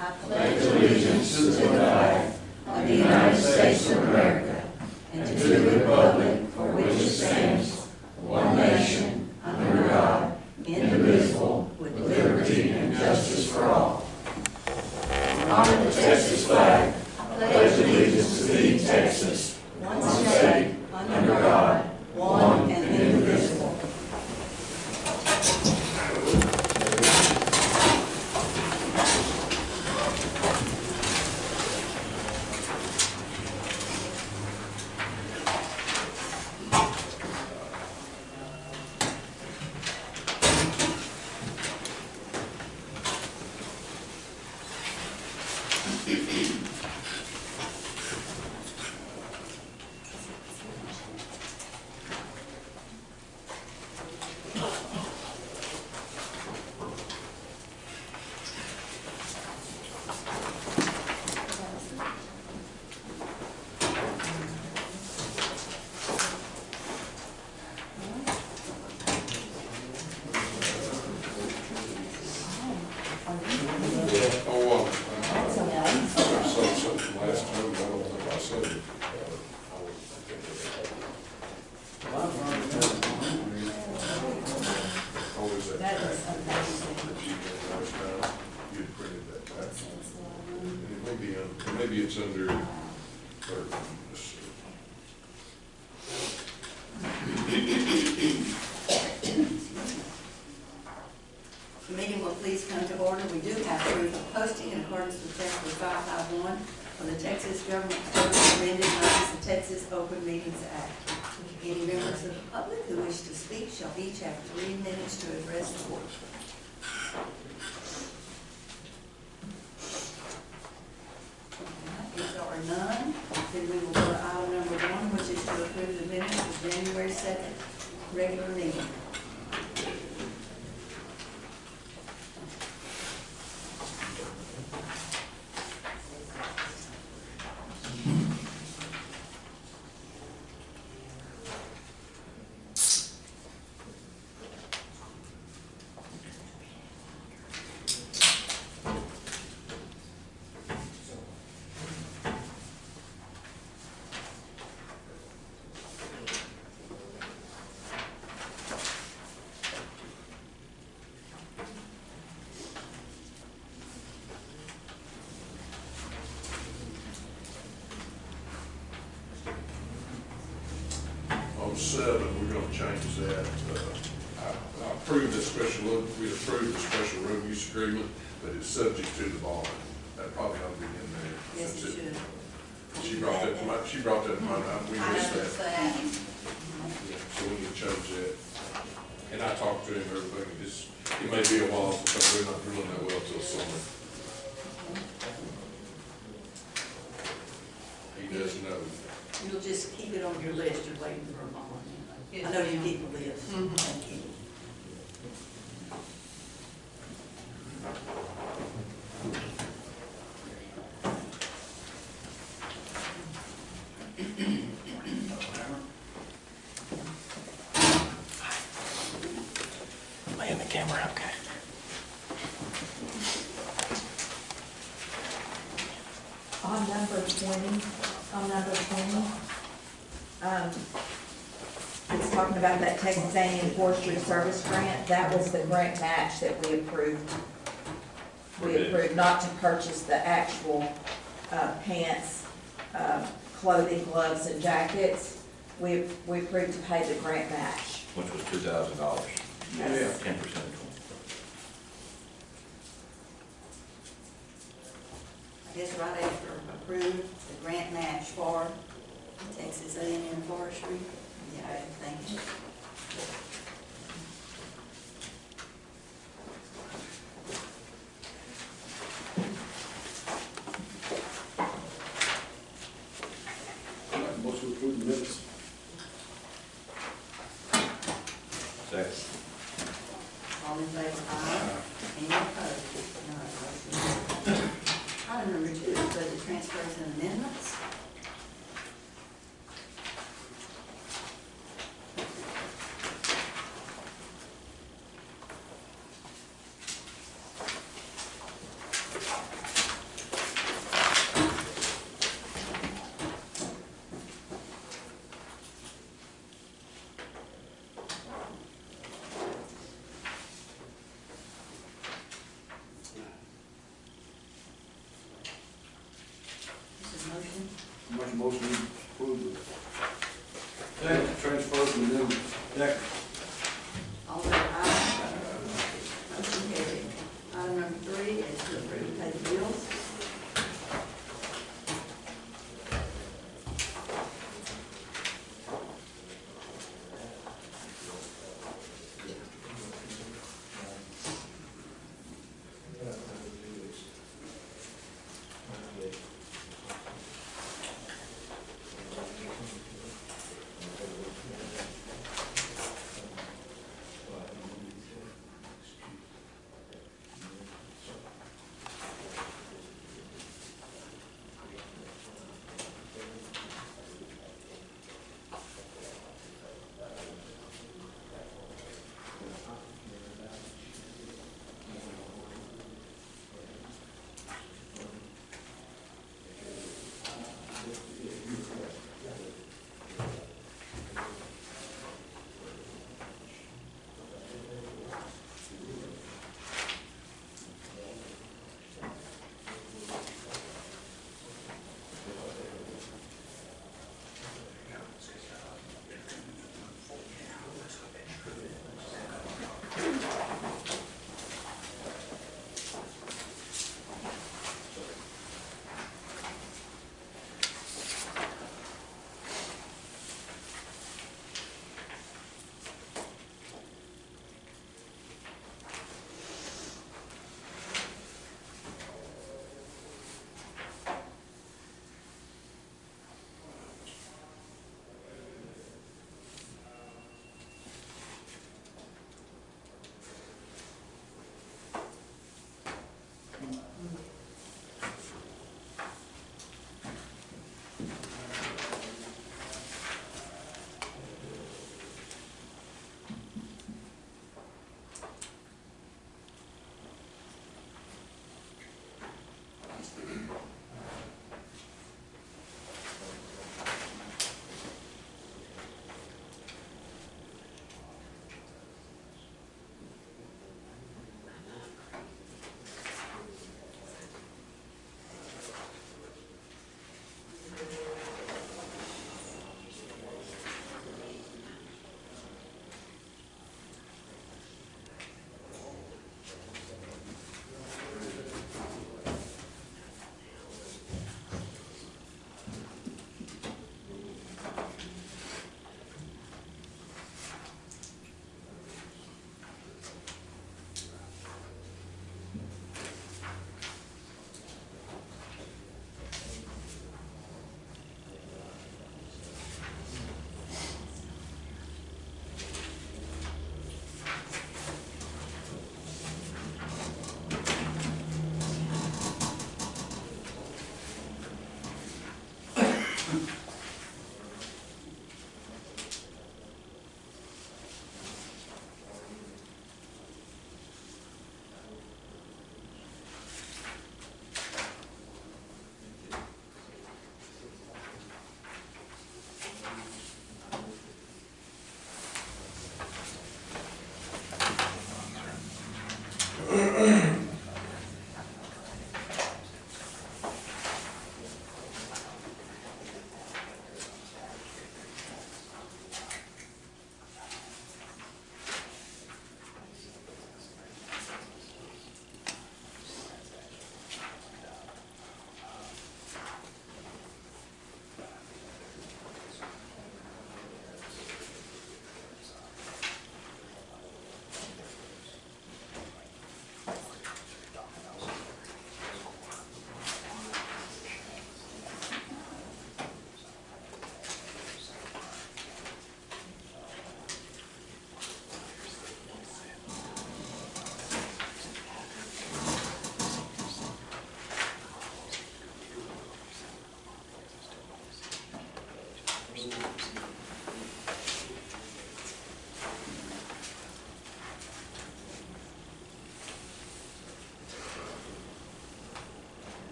I pledge allegiance to the flag of the United States of America and to the republic for which it stands, one nation, under God, indivisible, with liberty and justice for all. In honor of the Texas flag, I pledge allegiance to thee, Texas, one state, under God, one and indivisible. Maybe it's under, let's see. The meeting will please come to order. We do have proof of posting in accordance with Chapter 551 of the Texas Government Code amended under the Texas Open Meetings Act. Any members of the public who wish to speak shall each have 3 minutes to address the board. If there are none, then we will go to item number 1, which is to approve the minutes of January 2nd regular meeting. On 7, we're going to change that. I approved the special, we approved the special road use agreement, but it's subject to the bond. That probably ought to be in there. Yes, it should. She brought that to my, we missed that. that. So we need to change that. And I talked to him, everything, it may be a while because we're not drilling that well till summer. He does know. You'll just keep it on your list. You're waiting for a moment. I know you keep the list. Thank you. Am I in the camera? Okay. On number 20, it's talking about that Texas A&M Forestry Service grant. That was the grant match that we approved. We approved not to purchase the actual pants, clothing, gloves, and jackets. We approved to pay the grant match. Which was $2,000. Yes. 10%. I guess right after approved the grant match for Texas A&M Forestry. Yeah, thank you. Motion to approve the minutes. Second. All in favor, aye. Any opposed? None. Item number 2 is budget transfers and amendments.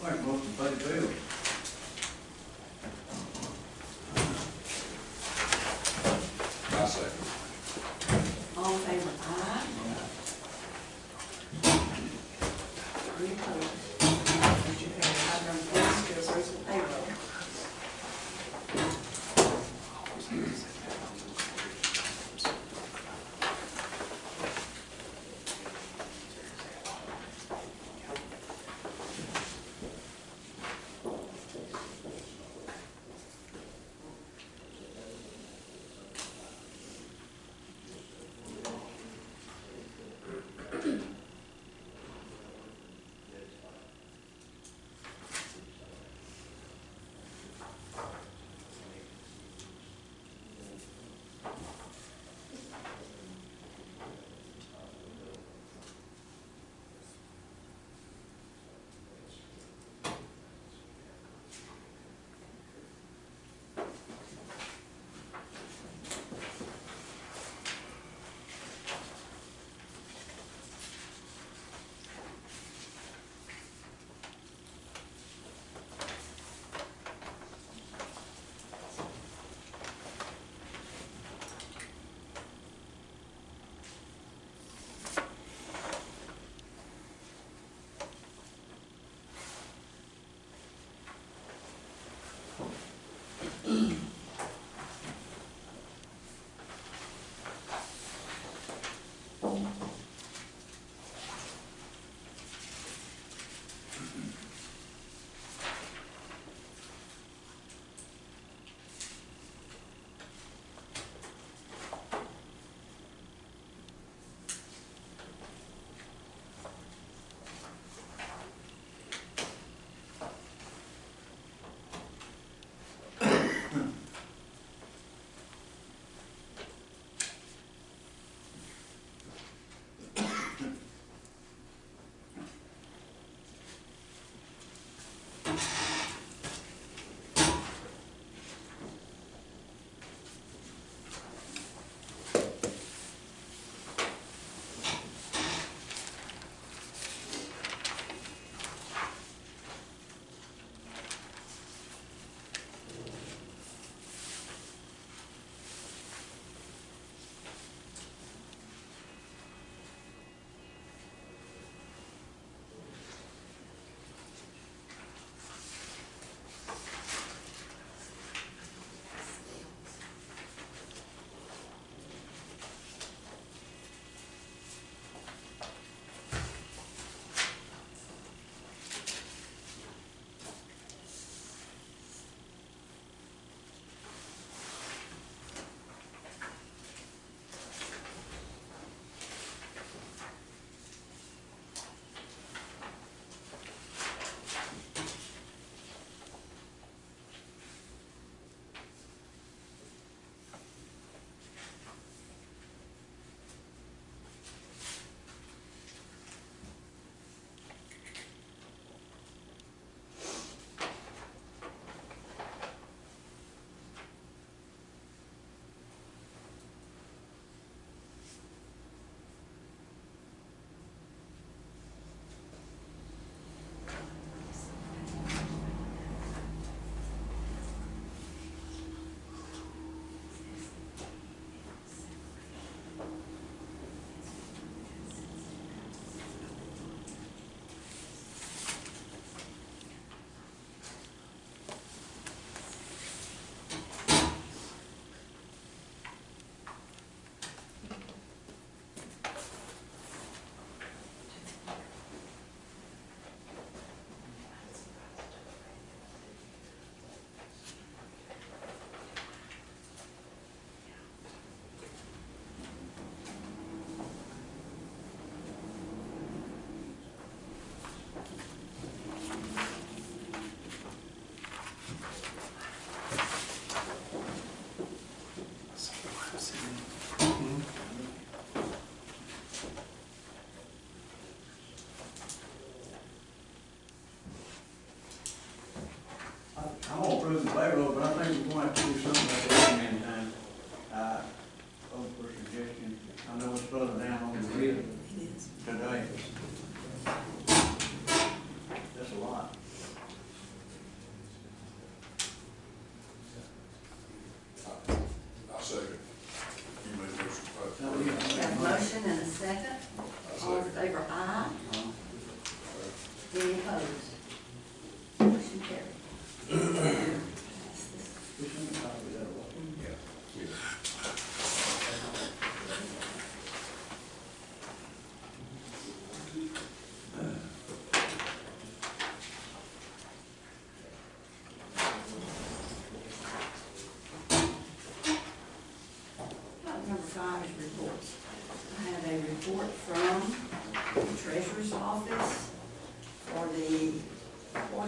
Make a motion to pay the bill. I second. All in favor, aye. Any opposed? Motion carries. Item number 4 is bills, and payroll.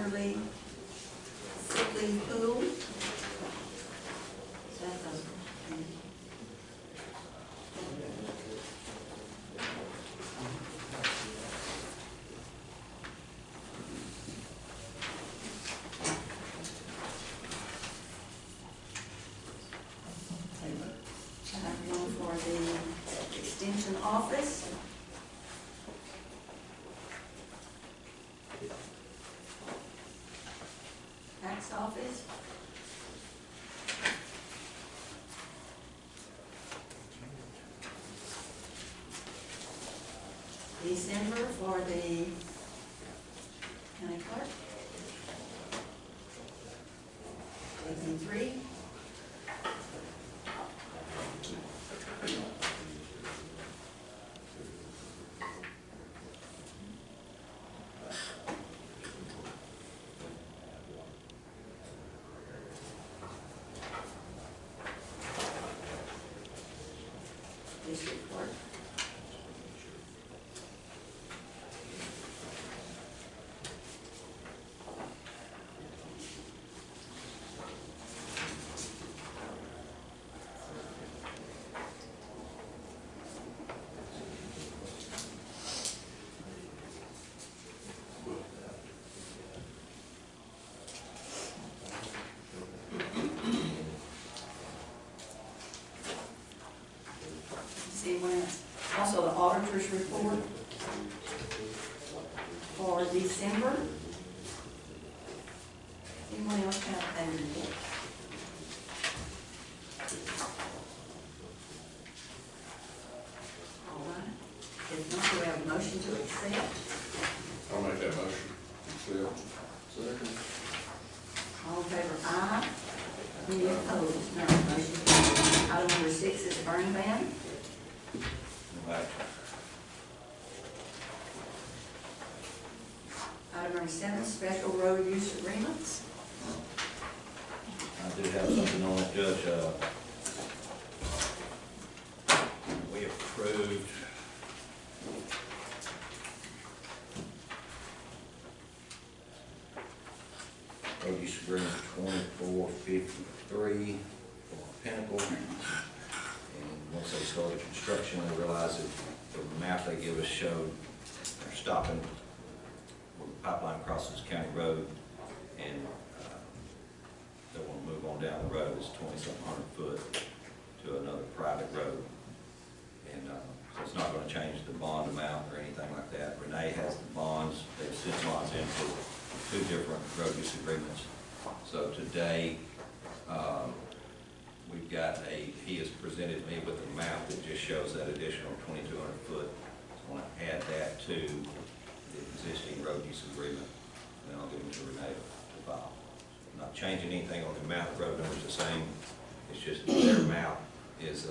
elderly sick leave pool. So that does. I have one for the extension office. Tax office. December for the county clerk. 18-3. District court. See when it's also the auditor's report for December. Anyone else have a report? All right. If not, we have a motion to accept. I'll make that motion. Accept. Second. All in favor, aye. Any opposed? No. Motion carries. Item number 6 is burn ban. Item number 7, special road use agreements. I do have something on it, Judge. We approved road use agreement 2453 for Pinnacle. And once they started construction, I realized that the map they give us showed they're stopping where the pipeline crosses County Road, and they want to move on down the road. It's 20-something hundred foot to another private road. And so it's not going to change the bond amount or anything like that. Renee has the bonds. They've sent bonds in for 2 different road use agreements. So today, we've got he has presented me with a map that just shows that additional 2,200 foot. I want to add that to the existing road use agreement, and then I'll give them to Renee to file. I'm not changing anything on the amount. The road number's the same. It's just their map is,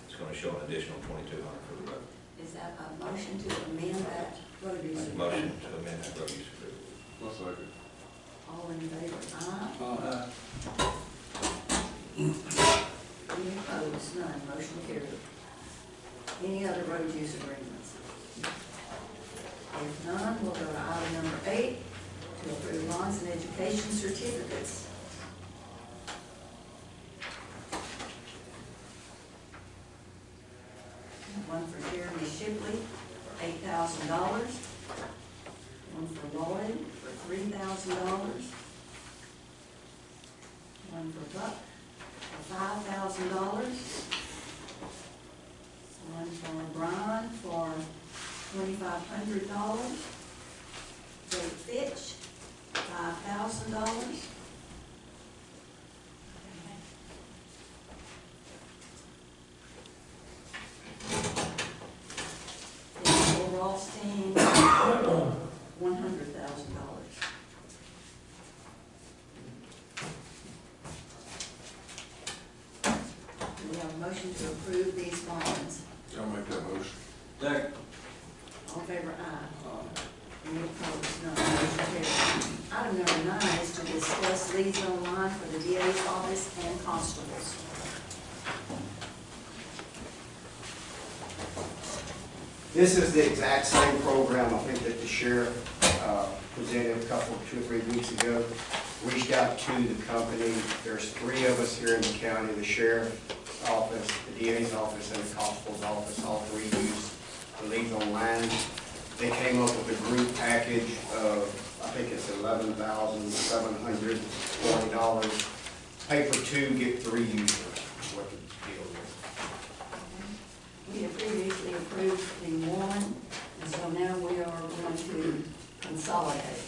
it's going to show an additional 2,200 for the road. Is that a motion to amend that road use agreement? Motion to amend that road use agreement. One second. All in favor, aye. Aye. Any opposed? None. Motion carried. Any other road use agreements? If none, we'll go to item number 8, to approve bonds and education certificates. One for Jeremy Shipley, $8,000. One for Lloyd for $3,000. One for Buck for $5,000. One for Brian for $2,500. Jake Fitch, $5,000. Bill Rothstein, $100,000. We have a motion to approve these bonds. I'll make that motion. Second. All in favor, aye. Any opposed? No. Motion carried. Item number 9 is to discuss leads online for the DA's office and constables. This is the exact same program, I think, that the sheriff presented a couple, 2 or 3 weeks ago. Reached out to the company. There's 3 of us here in the county, the sheriff's office, the DA's office, and the constable's office. All 3 use the leads online. They came up with a group package of, I think it's $11,740. Pay for 2, get 3 users, is what the deal is. We had previously approved the one, and so now we are going to consolidate.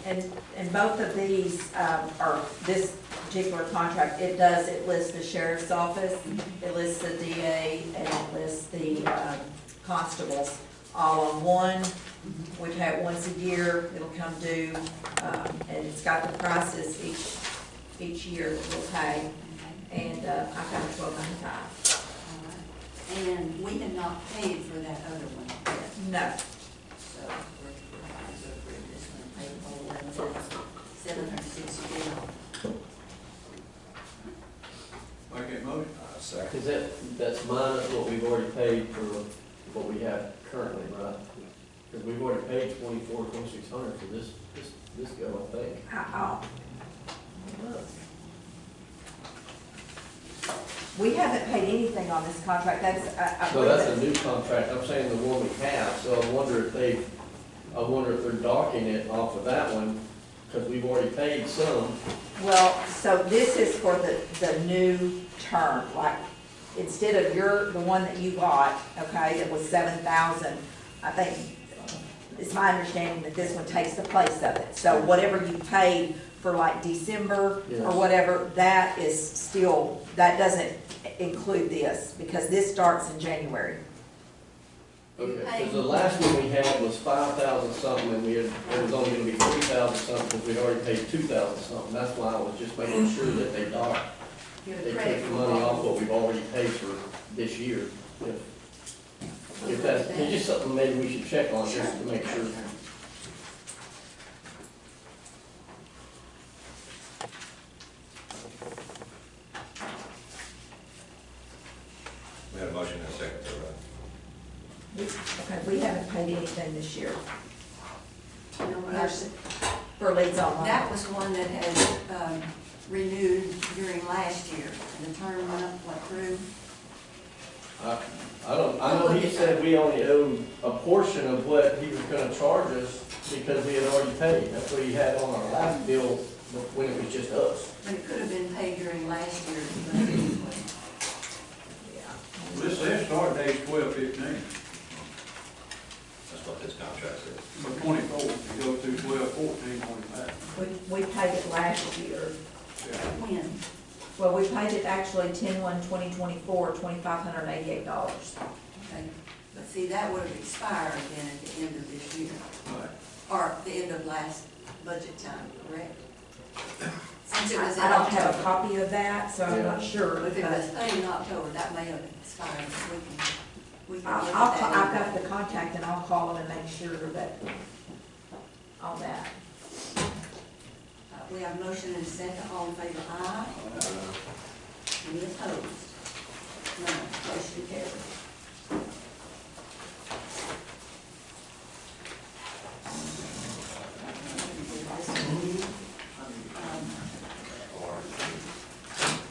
And both of these, or this particular contract, it lists the sheriff's office, it lists the DA, and it lists the constables all on one. We pay it once a year, it'll come due, and it's got the prices each year that we'll pay, and I've got $12.95. And we had not paid for that other one yet. No, So we're going to approve this one, pay the whole $11,760. Make that motion. Second. Because that's minus what we've already paid for what we have currently, right? Because we've already paid $2,600 for this go, I think. we haven't paid anything on this contract, that's, I So that's a new contract, I'm saying the one we have, so I wonder if they're docking it off of that one, because we've already paid some. Well, so this is for the new term, like, instead of the one that you got, okay, that was 7,000, I think, it's my understanding that this one takes the place of it. So whatever you paid for like December or whatever, that is still, that doesn't include this, because this starts in January. Okay, because the last one we had was 5,000 something, and it was only gonna be 3,000 something, because we'd already paid 2,000 something. That's why I was just making sure that they Give a took credit the for money all. off what we've already paid for this year. If that's, it's just something maybe we should check on, just to make sure. We had a motion and a second, right? Okay, we haven't paid anything this year You know, when I said- for leads online. That was one that had renewed during last year, and the term went through. I know he said we only owed a portion of what he was gonna charge us because we had already paid. That's what he had on our last bill when it was just us. And it could have been paid during last year, but anyway. This says start date 12/15, That's what this contract says. so 24, you go through 12/14/25. We paid it last year. When? Well, we paid it actually 10/1/2024, $2,588. Okay. But see, that would have expired then at the end of this year, Right. or the end of last budget time, correct? Since it was in I don't have a October. copy of that, so I'm not sure. But if it but was paid in October, that may have expired, we can look I'll at call, that. I've got the contact and I'll call them and make sure that, all that. We have a motion and a second, all in favor, aye. Any opposed? None, motion carries.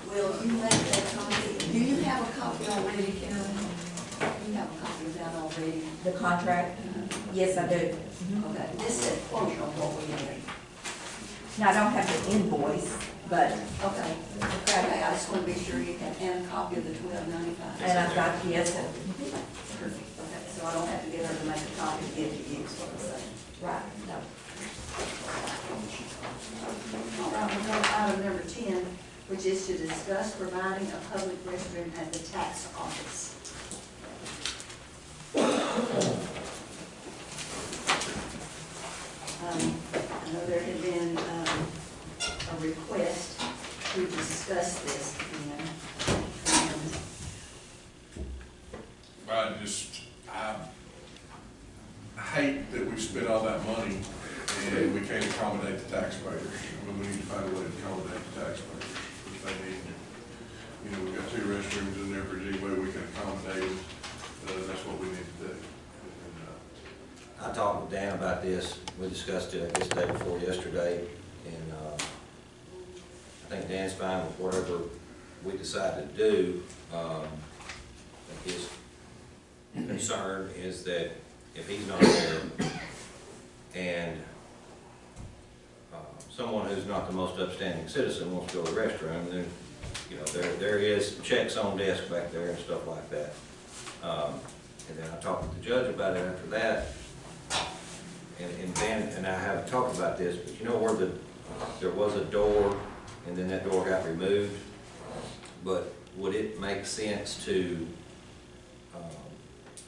Will you make that copy? Do you have a copy already, Carolyn? You have a copy of that already? The contract? Yes, I do. Okay, this is a quote on what we did. Now, I don't have the invoice, but, Okay, okay, I just want to be sure you can, and a copy of the $12.95. and I've got, yes, Perfect, okay, so I don't have to get her to make a copy to give to you, is what I'm saying. right, no. All right, we're going to item number 10, which is to discuss providing a public restroom at the tax office. I know there had been a request to discuss this again. I hate that we spent all that money and we can't accommodate the taxpayers. When we need to find a way to accommodate the taxpayers, if they need, you know, we've got 2 restrooms in there for any way we can accommodate it. That's what we need to do. And, I talked with Dan about this, we discussed it, I guess, the day before yesterday, and, I think Dan's fine with whatever we decide to do. His concern is that if he's not there, and, someone who's not the most upstanding citizen wants to go to the restroom, then, you know, there is checks on desk back there and stuff like that. And then I talked with the judge about it after that, and Dan and I haven't talked about this, but you know where there was a door, and then that door got removed? But would it make sense to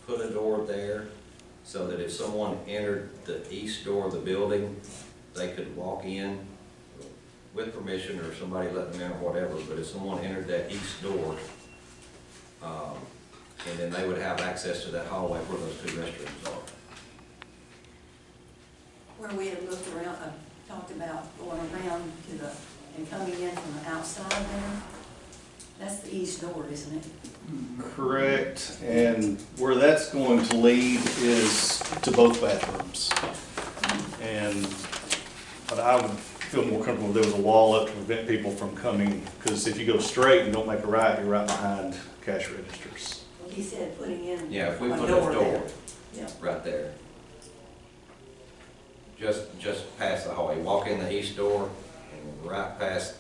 put a door there so that if someone entered the east door of the building, they could walk in with permission or somebody let them in or whatever, but if someone entered that east door, and then they would have access to that hallway where those two restrooms are. Where we had looked around, talked about going around to the, and coming in from the outside there. That's the east door, isn't it? Correct, and where that's going to lead is to both bathrooms. But I would feel more comfortable if there was a wall up to prevent people from coming, because if you go straight and don't make a right, you're right behind cash registers. Well, he said putting in Yeah, if we a put a door door there. Yeah. right there, just past the hallway, walk in the east door and right past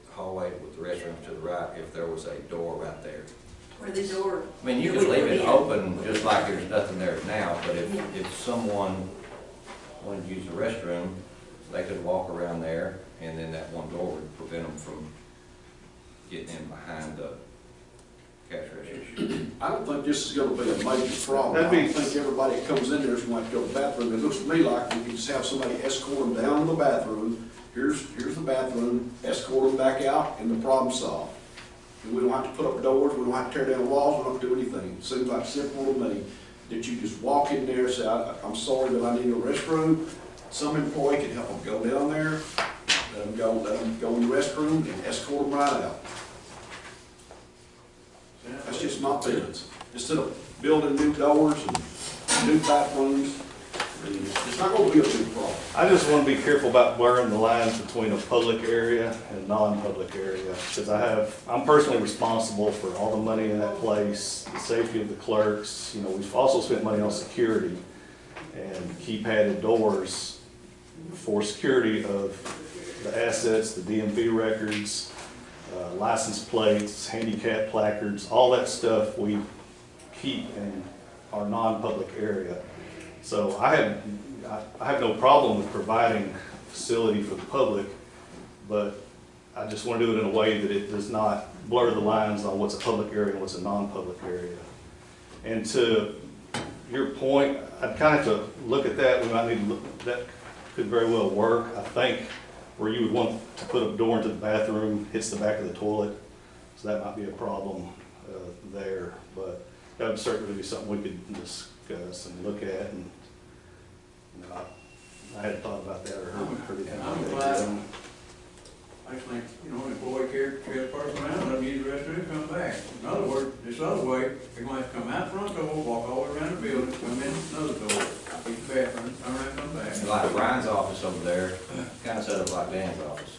the hallway with the restrooms to the right, if there was a door right there. Where the door. I mean, you that could we leave put it in. open just like there's nothing there now, but Yeah. if someone wanted to use the restroom, they could walk around there, and then that one door would prevent them from getting in behind the cash register. I don't think this is gonna be a major problem. I That'd be- don't think everybody that comes in there is going to go to the bathroom. It looks to me like we could just have somebody escort them down to the bathroom. Here's the bathroom, escort them back out, and the problem solved. And we don't have to put up doors, we don't have to tear down walls, we don't have to do anything. It seems like simple to me, that you just walk in there and say, I'm sorry, but I need a restroom. Some employee can help them go down there, let them go in the restroom and escort them right out. That's just my feelings. Instead of building new doors and new bathrooms, it's not gonna be a big problem. I just want to be careful about blurring the lines between a public area and non-public area, because I'm personally responsible for all the money in that place, the safety of the clerks. You know, we've also spent money on security and keypadded doors for security of the assets, the DMV records, license plates, handicap placards, all that stuff we keep in our non-public area. So I have no problem with providing facility for the public, but I just want to do it in a way that it does not blur the lines on what's a public area and what's a non-public area. And to your point, I'd kind of have to look at that. We might need to look, that could very well work. I think where you would want to put a door into the bathroom hits the back of the toilet, so that might be a problem there. But that would certainly be something we could discuss and look at. And you know, I hadn't thought about that or heard anything And I'm about glad, that. I just think, you know, an employee carries a person around, let them use the restroom, come back. In other words, this other way, they're going to have to come out front door, walk all the way around the building, come in another door, use the bathroom, turn around, come back. And like Brian's office over there, kind of set up like Dan's office,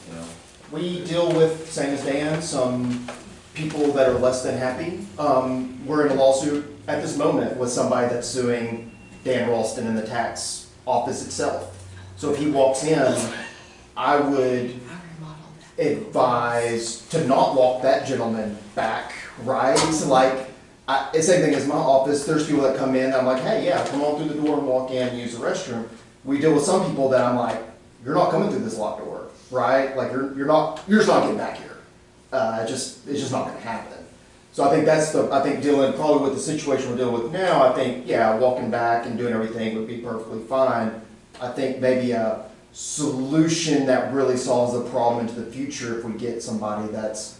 you know? We deal with, same as Dan, some people that are less than happy. We're in a lawsuit at this moment with somebody that's suing Dan Ralston in the tax office itself. So if he walks in, I would advise to not walk that gentleman back, right? So like, it's the same thing as my office. There's people that come in, I'm like, hey, yeah, come on through the door and walk in and use the restroom. We deal with some people that I'm like, you're not coming through this locked door, right? Like you're just not getting back here. It's just not gonna happen. So I think dealing probably with the situation we're dealing with now, I think, yeah, walking back and doing everything would be perfectly fine. I think maybe a solution that really solves the problem into the future if we get somebody that's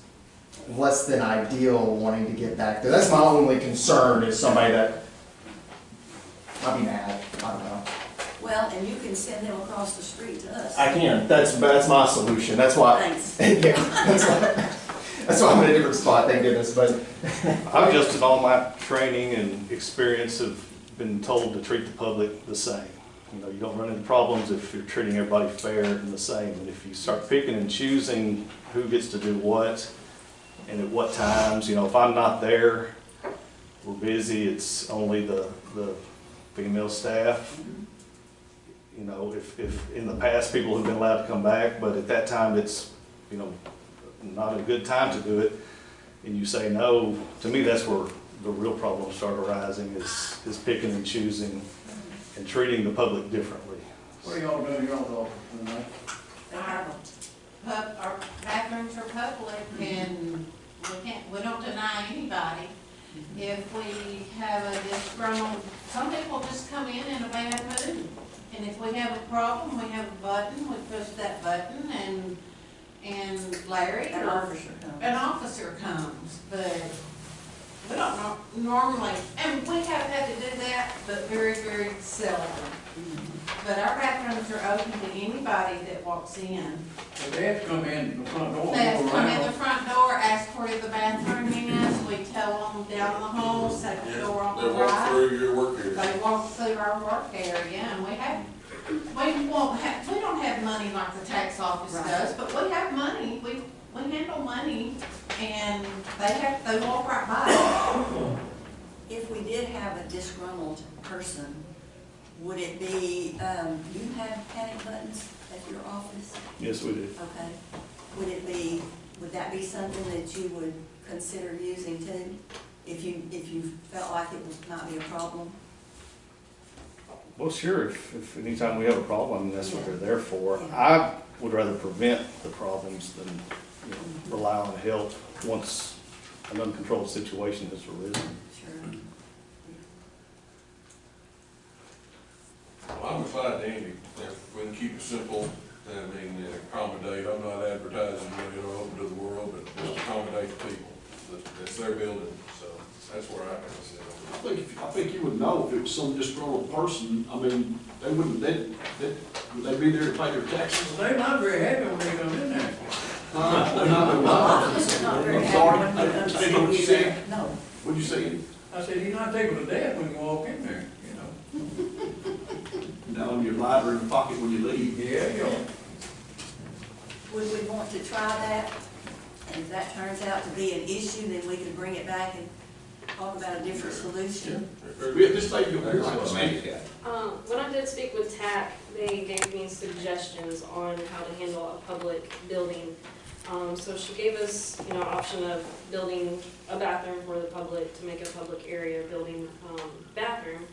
less than ideal wanting to get back there. That's my only concern, is somebody that might be mad, I don't know. Well, and you can send them across the street to us. I can, that's my solution, that's why. Thanks. Yeah, that's why I'm in a different spot, thank goodness, but. I've just in all my training and experience of been told to treat the public the same. You know, you don't run into problems if you're treating everybody fair and the same. And if you start picking and choosing who gets to do what and at what times, you know, if I'm not there, we're busy, it's only the female staff. You know, if in the past people have been allowed to come back, but at that time it's, you know, not a good time to do it, and you say no, to me that's where the real problems start arising, is picking and choosing and treating the public differently. What are y'all doing in y'all's office tonight? Our bathrooms are public and we don't deny anybody. If we have a disgruntled, some people just come in a bad mood. And if we have a problem, we have a button, we push that button and Larry An or officer comes. an officer comes. But we don't normally, and we have had to do that, but very, very seldom. But our bathrooms are open to anybody that walks in. But they have to come in the front door. They have to go come in around. the front door, ask where the bathroom is, we tell them down the hall, second door on the They walk right. through your work area. They walk through our work area, and we don't have money like the tax office Right. does, but we have money, we handle money, and they walk right by. If we did have a disgruntled person, would it be, you have panic buttons at your office? Yes, we do. Okay. Would that be something that you would consider using too? If you felt like it might be a problem? Well, sure, if anytime we have a problem, that's what Yeah. they're there for. Yeah. I would rather prevent the problems than, you know, rely on help once an uncontrolled situation has arisen. Sure. Well, I'm inclined to Andy, if we can keep it simple, I mean, accommodate, I'm not advertising, you know, open to the world, but just accommodate the people. That's their building, so that's where I can sit. I think you would know if it was some disgruntled person. I mean, they wouldn't, would they be there to pay their taxes? Well, they're not very happy when they come in there. Not very I'm happy sorry, when I we come didn't know what you see said. No. What'd you say? I said, he's not taking a death when you walk in there, you know? Now, your lighter in the pocket when you leave. Yeah, you know. Would we want to try that? And if that turns out to be an issue, then we can bring it back and talk about a different solution. We at this stage, you'll hear That's like what this. Amanda's got. When I did speak with TAC, they gave me suggestions on how to handle a public building. So she gave us, you know, option of building a bathroom for the public to make a public area, building bathroom,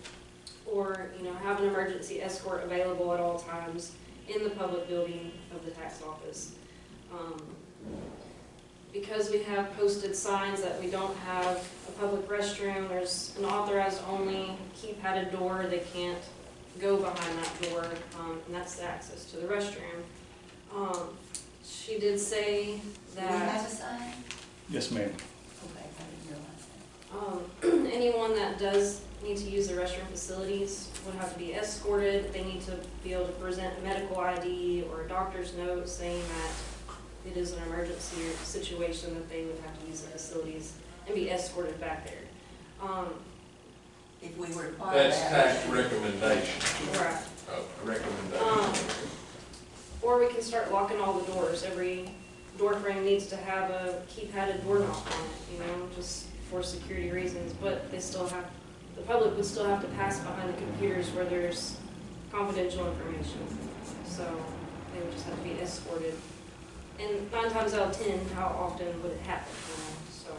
or, you know, have an emergency escort available at all times in the public building of the tax office. Because we have posted signs that we don't have a public restroom, there's an authorized only keypadded door, they can't go behind that door, and that's the access to the restroom. She did say Do we have that a sign? Yes, ma'am. Okay, I didn't realize that. anyone that does need to use the restroom facilities would have to be escorted. They need to be able to present a medical ID or a doctor's note saying that it is an emergency situation that they would have to use the facilities and be escorted back there. If we require that. That's tax recommendation, Right. recommendation. Or we can start locking all the doors. Every door frame needs to have a keypadded door knob on it, you know, just for security reasons. But they still have, the public would still have to pass behind the computers where there's confidential information. So they would just have to be escorted. And 9 times out of 10, how often would it happen, you know, so.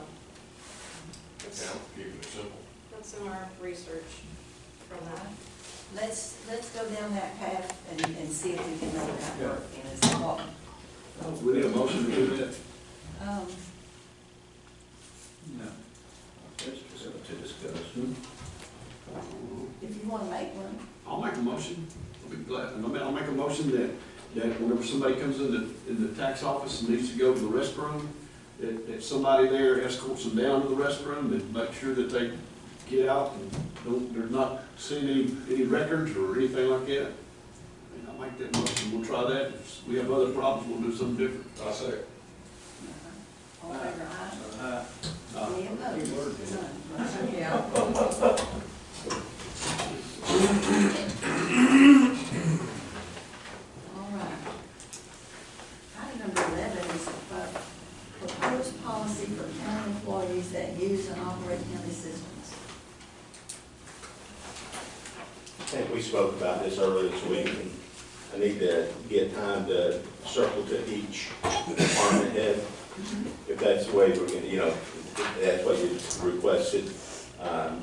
Yeah, keeping it simple. That's in our research from that. Let's go down that path and see if we can make that work. And it's what, We need a motion to do that. No. To discuss. if you want to make one. I'll make a motion. I'll be glad. I'll make a motion that whenever somebody comes in the tax office and needs to go to the restroom, that somebody there escorts them down to the restroom and make sure that they get out and they're not seeing any records or anything like that. And I'll make that motion. We'll try that. If we have other problems, we'll do something different. I say, All in favor, aye? Any opposed? None. Yeah. All right. Item number 11 is proposed policy for county employees that use and operate county systems. I think we spoke about this earlier this week, and I need to get time to circle to each department head. If that's the way we're gonna, if that's what you requested,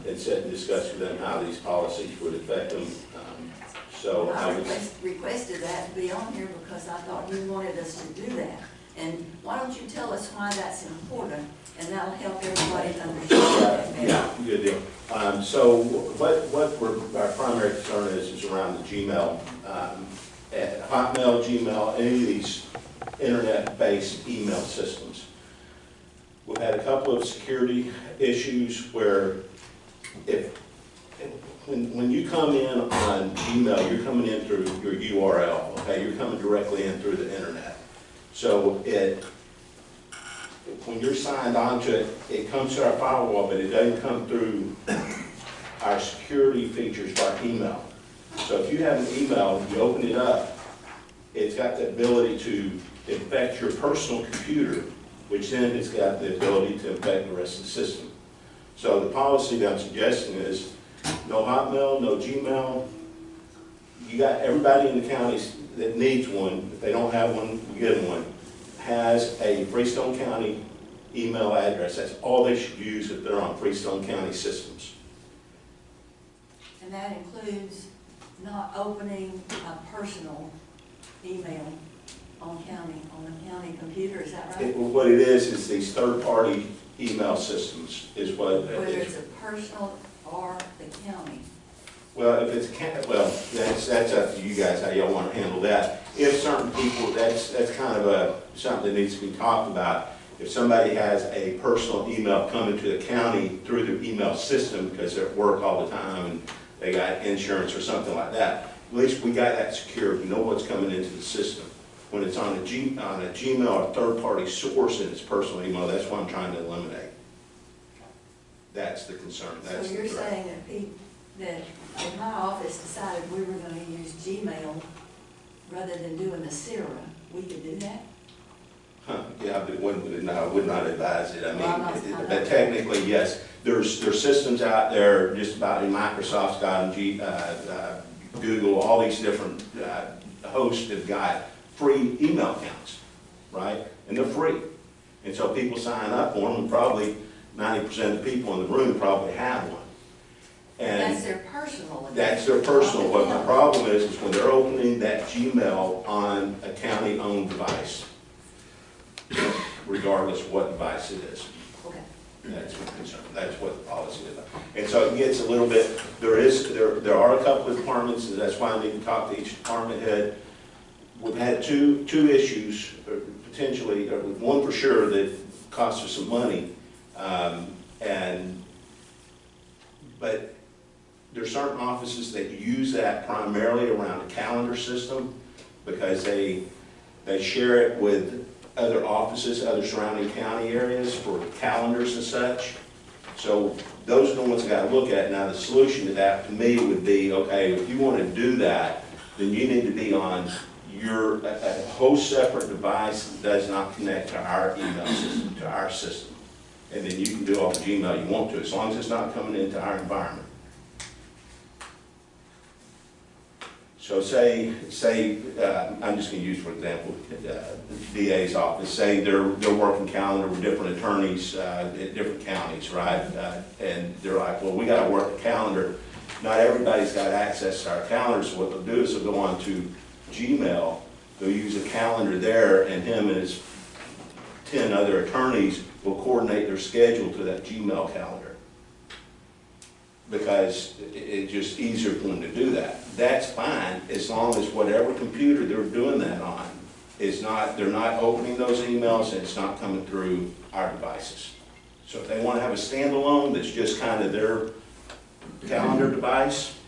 and sit and discuss with them how these policies would affect them. So I I would, requested that to be on here because I thought you wanted us to do that. And why don't you tell us why that's important, and that'll help everybody understand that better. yeah, good deal. So our primary concern is around the Gmail, Hotmail, Gmail, any of these internet-based email systems. We've had a couple of security issues where when you come in on Gmail, you're coming in through your URL, okay? You're coming directly in through the internet. So when you're signed onto it, it comes to our firewall, but it doesn't come through our security features by email. So if you have an email, you open it up, it's got the ability to infect your personal computer, which then has got the ability to infect the rest of the system. So the policy that I'm suggesting is no Hotmail, no Gmail. You got everybody in the counties that needs one. If they don't have one, you get them one. Has a Freestone County email address. That's all they should use if they're on Freestone County systems. And that includes not opening a personal email on a county computer, is that right? What it is these third-party email systems is what. Whether it's a personal or the county. Well, if it's, that's up to you guys, how y'all want to handle that. If certain people, that's kind of something that needs to be talked about. If somebody has a personal email coming to the county through their email system because they're at work all the time and they got insurance or something like that, at least we got that secure. We know what's coming into the system. When it's on a Gmail or third-party source and it's personal email, that's what I'm trying to eliminate. That's the concern. That's So you're saying that if my office decided we were going to use Gmail rather than doing the Sierra, we could do that? Yeah, but I would not advise it. I Well, mean, but technically, yes. There's systems out there, just about Microsoft's got them, Google, all these different hosts have got free email accounts, right? And they're free. And so people sign up for them, and probably 90% of the people in the room probably have one. And that's their personal account. that's their personal. What the problem is when they're opening that Gmail on a county-owned device, regardless of what device it is. Okay. That's what concern. That's what the policy is. And so it gets a little bit. There are a couple of departments. That's why I need to talk to each department head. We've had two issues, potentially, or one for sure that cost us some money, but there's certain offices that use that primarily around a calendar system because they share it with other offices, other surrounding county areas for calendars and such. So those are the ones I got to look at. Now the solution to that to me would be, okay, if you want to do that, then you need to be on a whole separate device that does not connect to our email system, to our system. And then you can do all the Gmail you want to, as long as it's not coming into our environment. So say I'm just going to use, for example, DA's office. Say they're working calendar with different attorneys at different counties, right? And they're like, well, we got to work a calendar. Not everybody's got access to our calendar, so what they'll do is they'll go on to Gmail, they'll use a calendar there, and him and his 10 other attorneys will coordinate their schedule to that Gmail calendar. Because it's just easier for them to do that. That's fine, as long as whatever computer they're doing that on is not, they're not opening those emails and it's not coming through our devices. So if they want to have a standalone that's just kind of their calendar device,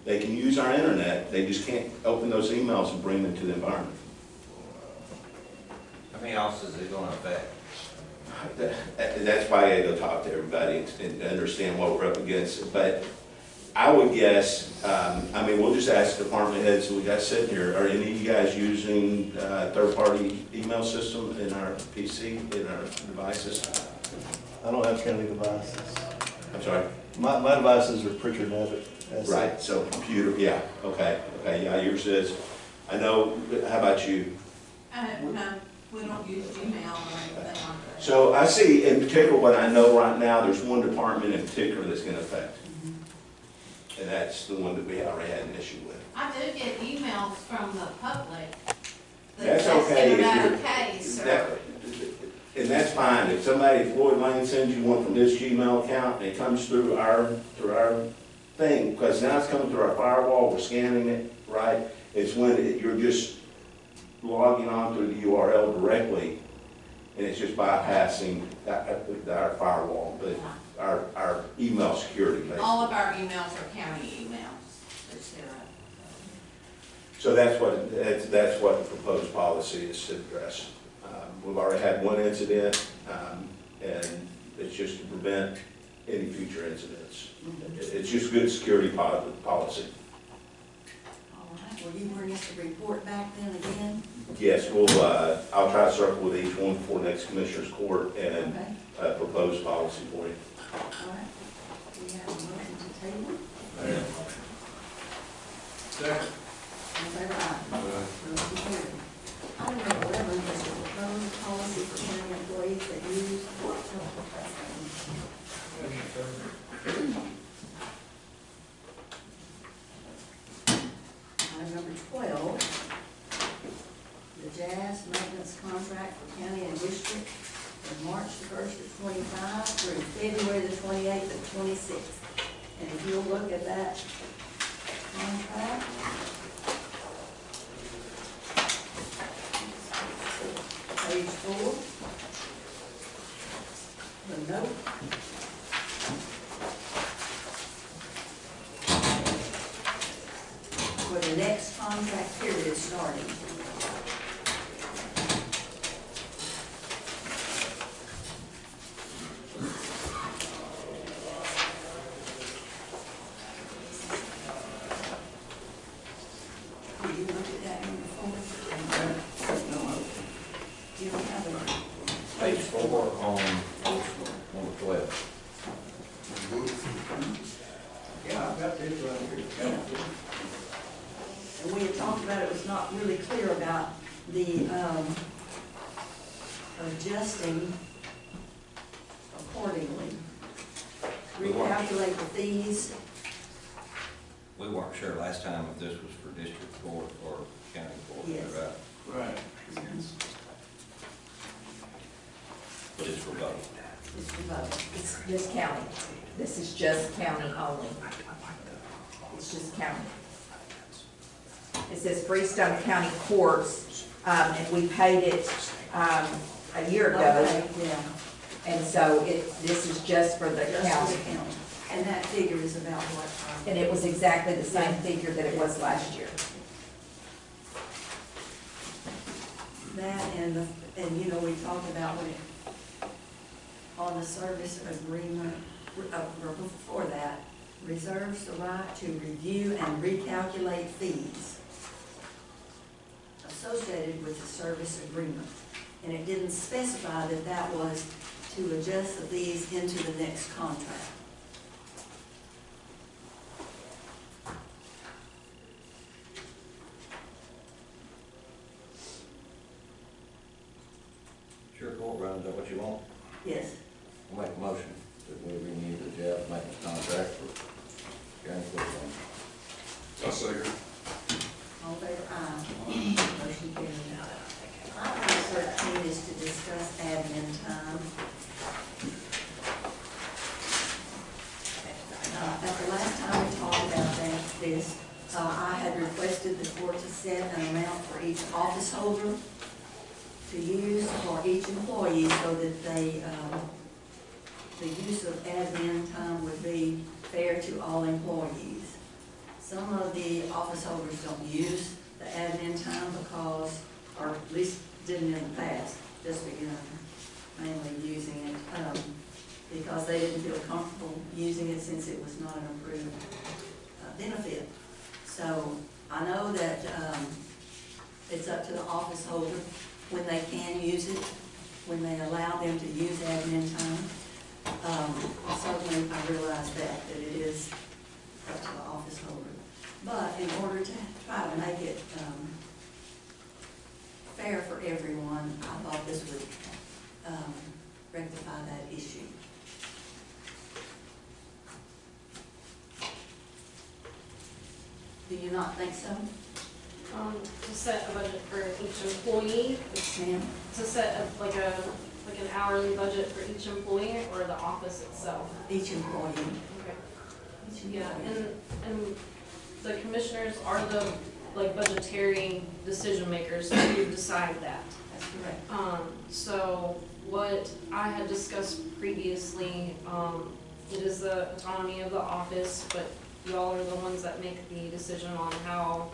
they can use our internet, they just can't open those emails and bring them to the environment. How many offices is it going to affect? That's why I go talk to everybody and understand what we're up against. But I would guess, I mean, we'll just ask department heads we got sitting here, are any of you guys using third-party email system in our PC, in our devices? I don't have county devices. I'm sorry? My devices are Pritchard Abbott. Right, so computer, yeah, okay, yeah, yours is. I know, how about you? No, we don't use Gmail or anything like that. So I see, in particular, what I know right now, there's one department in particular that's gonna affect. And that's the one that we already had an issue with. I do get emails from the public. That's okay if That's you're- okay, sir. That- And that's fine, if somebody, if Floyd Lane sends you one from his Gmail account, and it comes through our thing, because now it's coming through our firewall, we're scanning it, right? It's when you're just logging on through the URL directly, and it's just bypassing our firewall, but our email security, basically. All of our emails are county emails. So that's what the proposed policy is to address. We've already had one incident, and it's just to prevent any future incidents. It's just good security policy. All right, will you bring us a report back then again? Yes, I'll try to circle with each one before next Commissioners Court and Okay. propose policy for you. All right. Do we have a motion to table? Second. In favor, aye. Motion carried. Item number 11 is the proposed policy for county employees that use. Item number 12, the jazz maintenance contract for county and district from March the 1st of 25 through February the 28th of 26. And if you'll look at that contract. Page 4. The note. For the next contract period starting. Will you look at that in the form? You don't have a Page 4 on number 12. Yeah, I've got this right here. Yeah. And we had talked about it was not really clear about the, adjusting accordingly. Recalculate the fees. We weren't sure last time if this was for district court or county court, Yes. right? Right. But it's for both. It's for both. It's this county. This is just county only. It's just county. It says Freestone County Courts, and we paid it, a year ago. Okay, yeah. And so this is just for the Just for county. the county. And that figure is about what? And it was exactly the same figure that it was last year. That and you know, we talked about when it, on the service agreement, or before that, reserves the right to review and recalculate fees associated with the service agreement. And it didn't specify that that was to adjust the fees into the next contract. Sure, court run, is that what you want? Yes. I'll make a motion that we renew the jail maintenance contract for county court. I second. All in favor, aye. Motion carried. Item number 13 is to discuss admin time. At the last time we talked about this, I had requested the court to set an amount for each office holder to use for each employee so that the use of admin time would be fair to all employees. Some of the office holders don't use the admin time because, or at least didn't in the past, just begun mainly using it, because they didn't feel comfortable using it since it was not an approved office holder when they can use it, when they allow them to use admin time. Certainly, I realize that it is up to the office holder. But in order to try to make it fair for everyone, I thought this would rectify that issue. Do you not think so? To set a budget for each employee, Yes, ma'am. to set like an hourly budget for each employee or the office itself? Each employee. Okay. Each Yeah, employee. and the commissioners are the like budgetary decision makers to decide that. That's correct. So what I had discussed previously, it is the autonomy of the office, but y'all are the ones that make the decision on how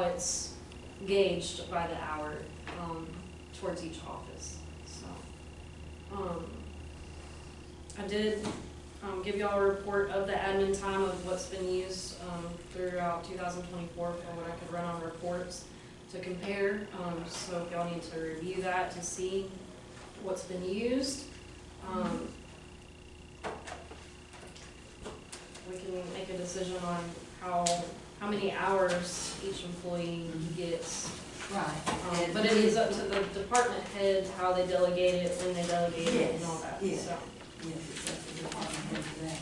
it's gauged by the hour, towards each office, so. I did, give y'all a report of the admin time of what's been used, throughout 2024 for what I could run on reports to compare, so if y'all need to review that to see what's been used. We can make a decision on how many hours each employee gets. Right. But it is up to the department head how they delegate it, when they delegate it and all that, Yes, so. yes, it's up to the department head for that.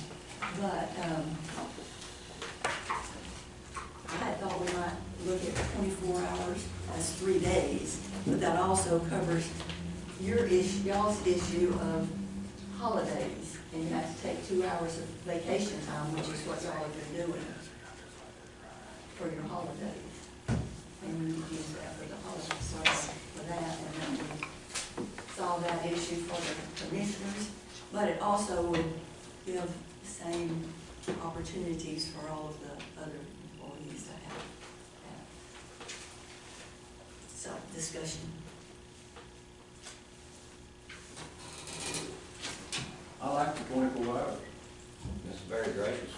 But, I had thought we might look at 24 hours as 3 days, but that also covers your issue, y'all's issue of holidays. And you have to take 2 hours of vacation time, which is what y'all have been doing for your holidays. And we would use that for the holiday service for that, and then we solve that issue for the commissioners. But it also would give the same opportunities for all of the other employees to have that. So, discussion. I like the 24 hours. It's very gracious.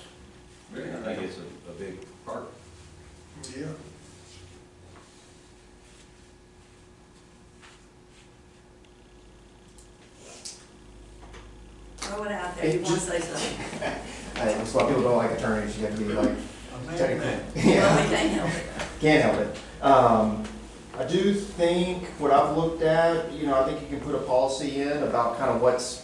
Very I think it's a big part. Yeah. Throw it out there, you want to say something? I think that's why people don't like attorneys, you have to be like, technical. Well, we Yeah, can't help it. can't help it. I do think what I've looked at, I think you can put a policy in about kind of what's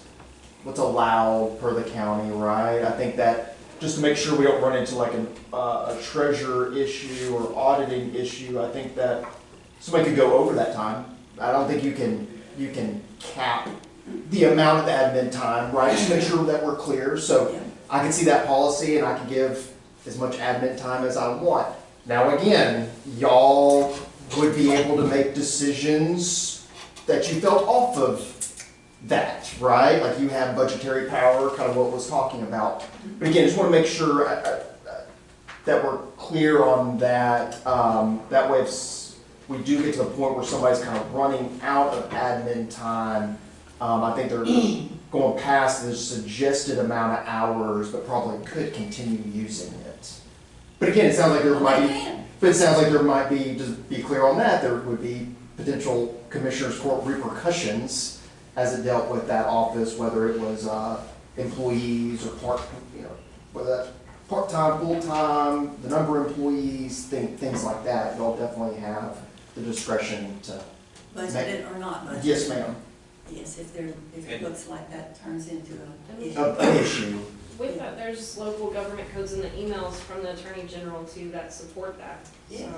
allowed per the county, right? I think that, just to make sure we don't run into like a treasurer issue or auditing issue, I think that somebody could go over that time. I don't think you can cap the amount of admin time, right? Just make sure that we're clear. So Yeah. I can see that policy and I can give as much admin time as I want. Now again, y'all would be able to make decisions that you felt off of that, right? Like you have budgetary power, kind of what was talking about. But again, just want to make sure that we're clear on that. That way, if we do get to the point where somebody's kind of running out of admin time, I think they're going past the suggested amount of hours, but probably could continue using it. But again, it sounds like there might be, just be clear on that, there would be potential commissioners court repercussions as it dealt with that office, whether it was employees or whether that's part-time, full-time, the number of employees, things like that. Y'all definitely have the discretion to. Budgeted or not budgeted? Yes, ma'am. Yes, if it looks like that turns into an issue. An issue. With that, there's local government codes in the emails from the Attorney General too that support that, Yeah.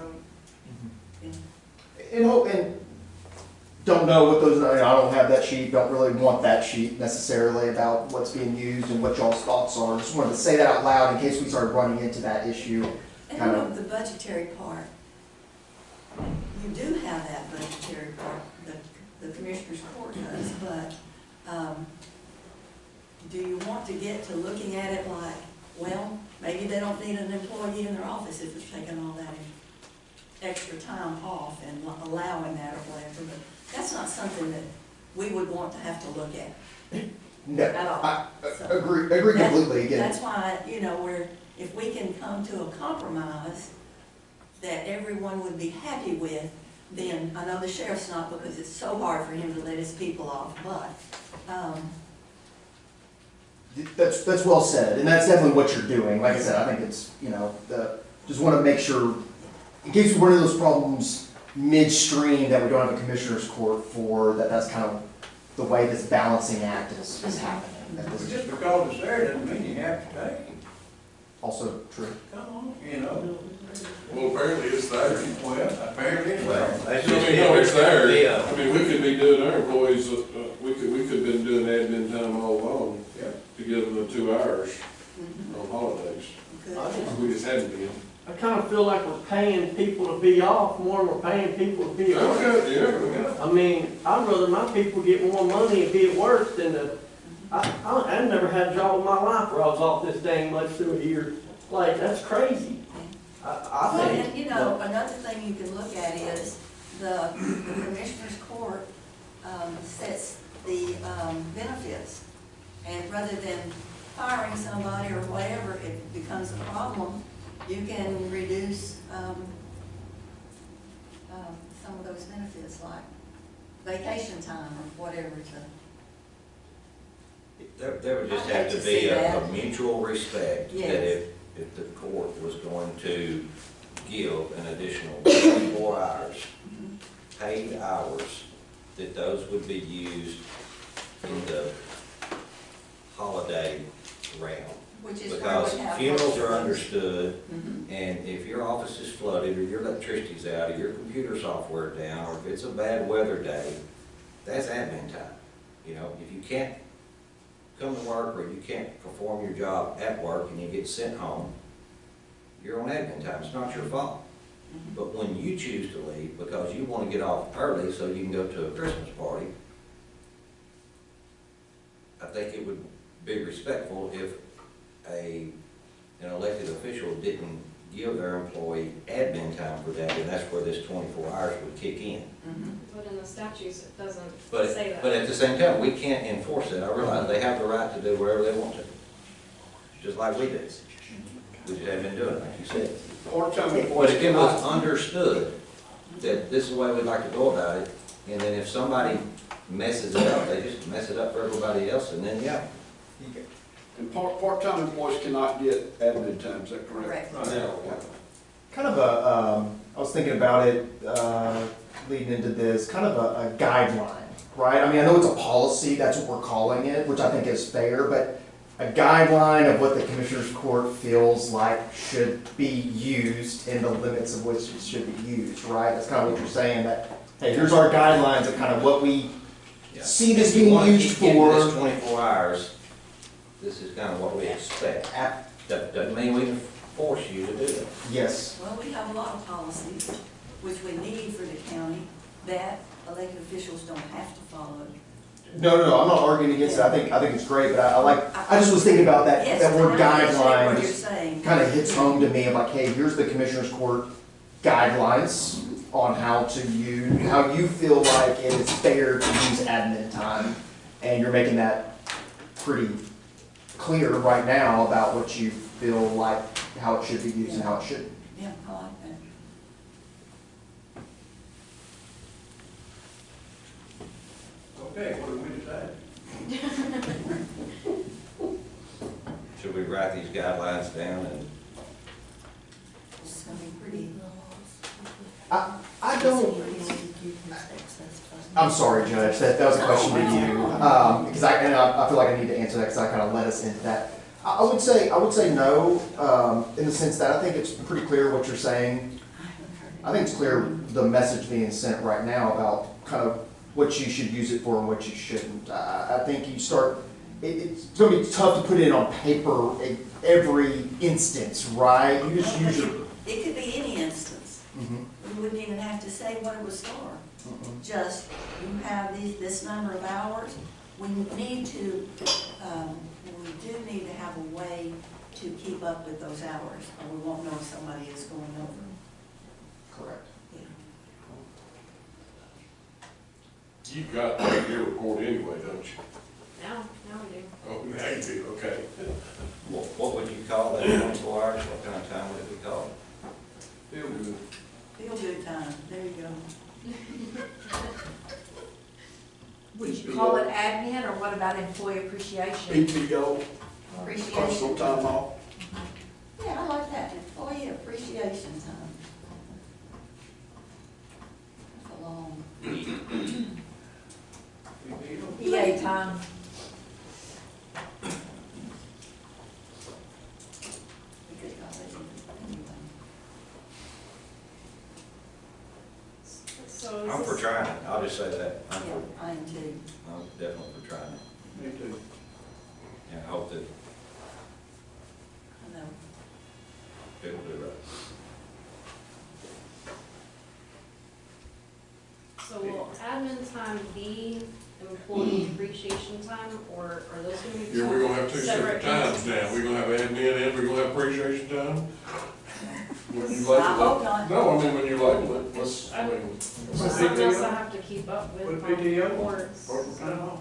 so. And don't know what those, I don't have that sheet, don't really want that sheet necessarily about what's being used and what y'all's thoughts are. Just wanted to say that out loud in case we started running into that issue. And Kind you of. know, the budgetary part, you do have that budgetary part, the Commissioner's Court does, but, do you want to get to looking at it like, well, maybe they don't need an employee in their office if they're taking all that extra time off and allowing that or whatever, but that's not something that we would want to have to look at No, at all. I So agree completely again. that's why, if we can come to a compromise that everyone would be happy with, then, I know the sheriff's not, because it's so hard for him to let his people off, but, That's well said, and that's definitely what you're doing. Like I said, I think it's, just want to make sure, in case we run into those problems midstream that we don't have a commissioner's court for, that's kind of the way this balancing act is happening. That But this just is because it's there doesn't mean you have to take it. also true. Come on, you know. Well, apparently it's there. Well, apparently it's Well, there. that's I just mean, no, it's there. Yeah. I mean, we could be doing our employees, we could have been doing admin time all along Yeah. to give them the 2 hours mhm, on holidays. good. We just hadn't been. I kind of feel like we're paying people to be off more than we're paying people to be at work. Okay, yeah. I mean, I'd rather my people get more money and be at work than I've never had a job in my life where I was off this dang much through a year. Like, that's crazy. I Well, think. and you know, another thing you can look at is the commissioner's court sets the benefits. And rather than firing somebody or whatever, if it becomes a problem, you can reduce some of those benefits, like vacation time or whatever to. There would just I'd have like to to be see a that. mutual respect that Yes. if the court was going to give an additional 24 hours, paid hours, that those would be used in the holiday realm. Which is where Because we have. funerals are understood, Mhm. and if your office is flooded, or your electricity's out, or your computer software down, or if it's a bad weather day, that's admin time. You know, if you can't come to work, or you can't perform your job at work, and you get sent home, you're on admin time, it's not your fault. But when you choose to leave because you want to get off early so you can go to a Christmas party, I think it would be respectful if an elected official didn't give their employee admin time for that, and that's where this 24 hours would kick in. Mhm. But in the statutes, it doesn't But, say that. but at the same time, we can't enforce it. I realize they have the right to do whatever they want to, just like we do. We just haven't been doing it, like you said. Part-time But employees if it was cannot, understood that this is the way we'd like to go about it, and then if somebody messes it up, they just mess it up for everybody else, and then, yeah. and part-time employees cannot get admin time, is that correct? Correct. Kind of I was thinking about it, leading into this, kind of a guideline, right? I mean, I know it's a policy, that's what we're calling it, which I think is fair, but a guideline of what the Commissioner's Court feels like should be used and the limits of which it should be used, right? That's kind of what you're saying, that, hey, here's our guidelines of kind of what we see this If you being want to used keep getting this for. 24 hours, this is kind of what we expect. Doesn't mean we can force you to do it. Yes, Well, we have a lot of policies, which we need for the county, that elected officials don't have to follow. no, I'm not arguing against it, I think it's great, but I just was thinking about that, Yes, that word and I understand guideline what you're just saying. kind of hits home to me of like, hey, here's the Commissioner's Court guidelines on how you feel like it is fair to use admin time, and you're making that pretty clear right now about what you feel like, how it should be used and how it shouldn't. Yeah, I like that. Okay, what do we decide? Should we write these guidelines down and It's gonna be pretty. I don't, I'm sorry, Judge, that was a question to you, because I feel like I need to answer that because I kind of led us into that. I would say no, in the sense that I think it's pretty clear what you're saying. I think it's clear the message being sent right now about kind of what you should use it for and what you shouldn't. I think you start, it's gonna be tough to put it on paper every instance, right? You just use your. It could be any instance. Mhm. We wouldn't even have to say what it was for. Just, you have this number of hours. We need to, we do need to have a way to keep up with those hours, or we won't know if somebody is going over. Correct. You've got like your report anyway, don't you? Now we do. Oh, now you do, okay. what would you call that 24 hours? What kind of time would it be called? Feel good. Feel good time, there you go. Would you call it admin, or what about employee appreciation? PTO, Appreciation. personal time off. Yeah, I like that, employee appreciation time. That's a long. EA time. We could call it anyway. So is I'm for this- trying it, I'll just say that. I'm Yeah, for, I am too. I'm definitely for trying it, Me too. and I hope that I know. people do it right. So will admin time be employee appreciation time, or are those gonna be? Yeah, we're gonna have two separate times entities? now. We're gonna have admin and we're gonna have appreciation time. When you I label hope it. not. No, I mean, when you label it, let's, I mean. It's just something else I have to keep up with. Put on PTO, reports, personal time so. off.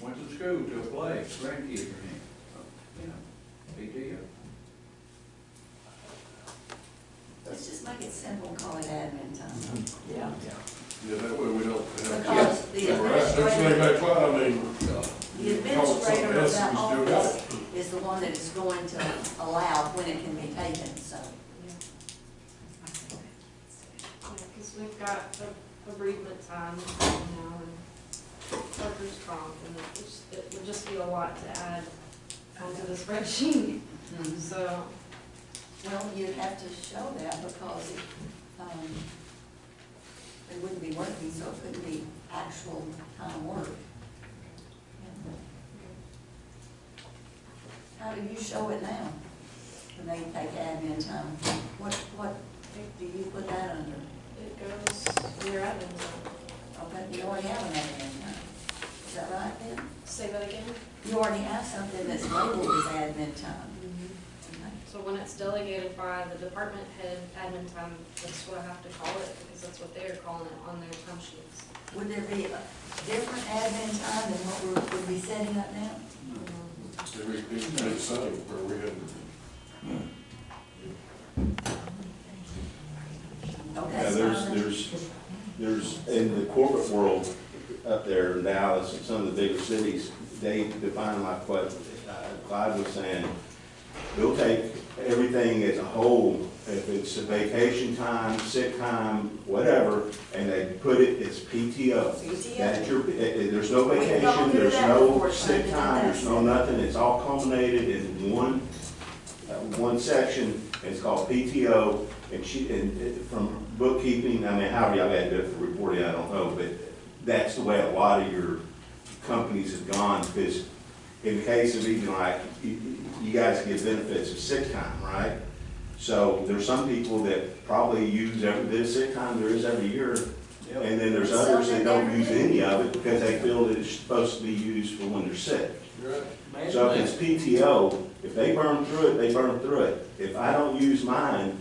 Went to school to a play, grandkids or anything, you know, PTO. Let's just make it simple and call it admin time. Yeah. Yeah, that way we don't have. Because the Right, next thing administrator, they fly, I mean. the administrator of that office is the one that is going to allow when it can be taken, so. Because we've got a bereavement time, you know, and workers' comp, and it would just be a lot to add onto the spreadsheet, so. Well, you'd have to show that because it, they wouldn't be working, so it couldn't be actual time work. How do you show it now? When they take admin time, what do you put that under? It goes in your admin zone. Okay, you already have an admin time. Is that right then? Say that again? You already have something that's labeled as admin time. Okay. So when it's delegated by the department head admin time, that's what I have to call it, because that's what they're calling it on their time sheets. Would there be a different admin time than what we'd be setting up now? Everything's the same, where we had. Okay, Yeah, so there's, in the corporate world up there in Dallas and some of the bigger cities, they define like what Clyde was saying. They'll take everything as a whole, if it's a vacation time, sick time, whatever, and they put it as PTO. PTO. That's your, there's no We can all vacation, do there's that no before, sick Sunday, time, there's no nothing, it's all culminated in one section, and it's called PTO, and from bookkeeping, I mean, however y'all gotta do it for reporting, I don't know, but that's the way a lot of your companies have gone, because in the case of even like, you guys get benefits of sick time, right? So there's some people that probably use every bit of sick time there is every year, and then there's others that don't use any of it because they feel that it's supposed to be used for when they're sick. Right. So if it's PTO, if they burn through it, they burn through it. If I don't use mine,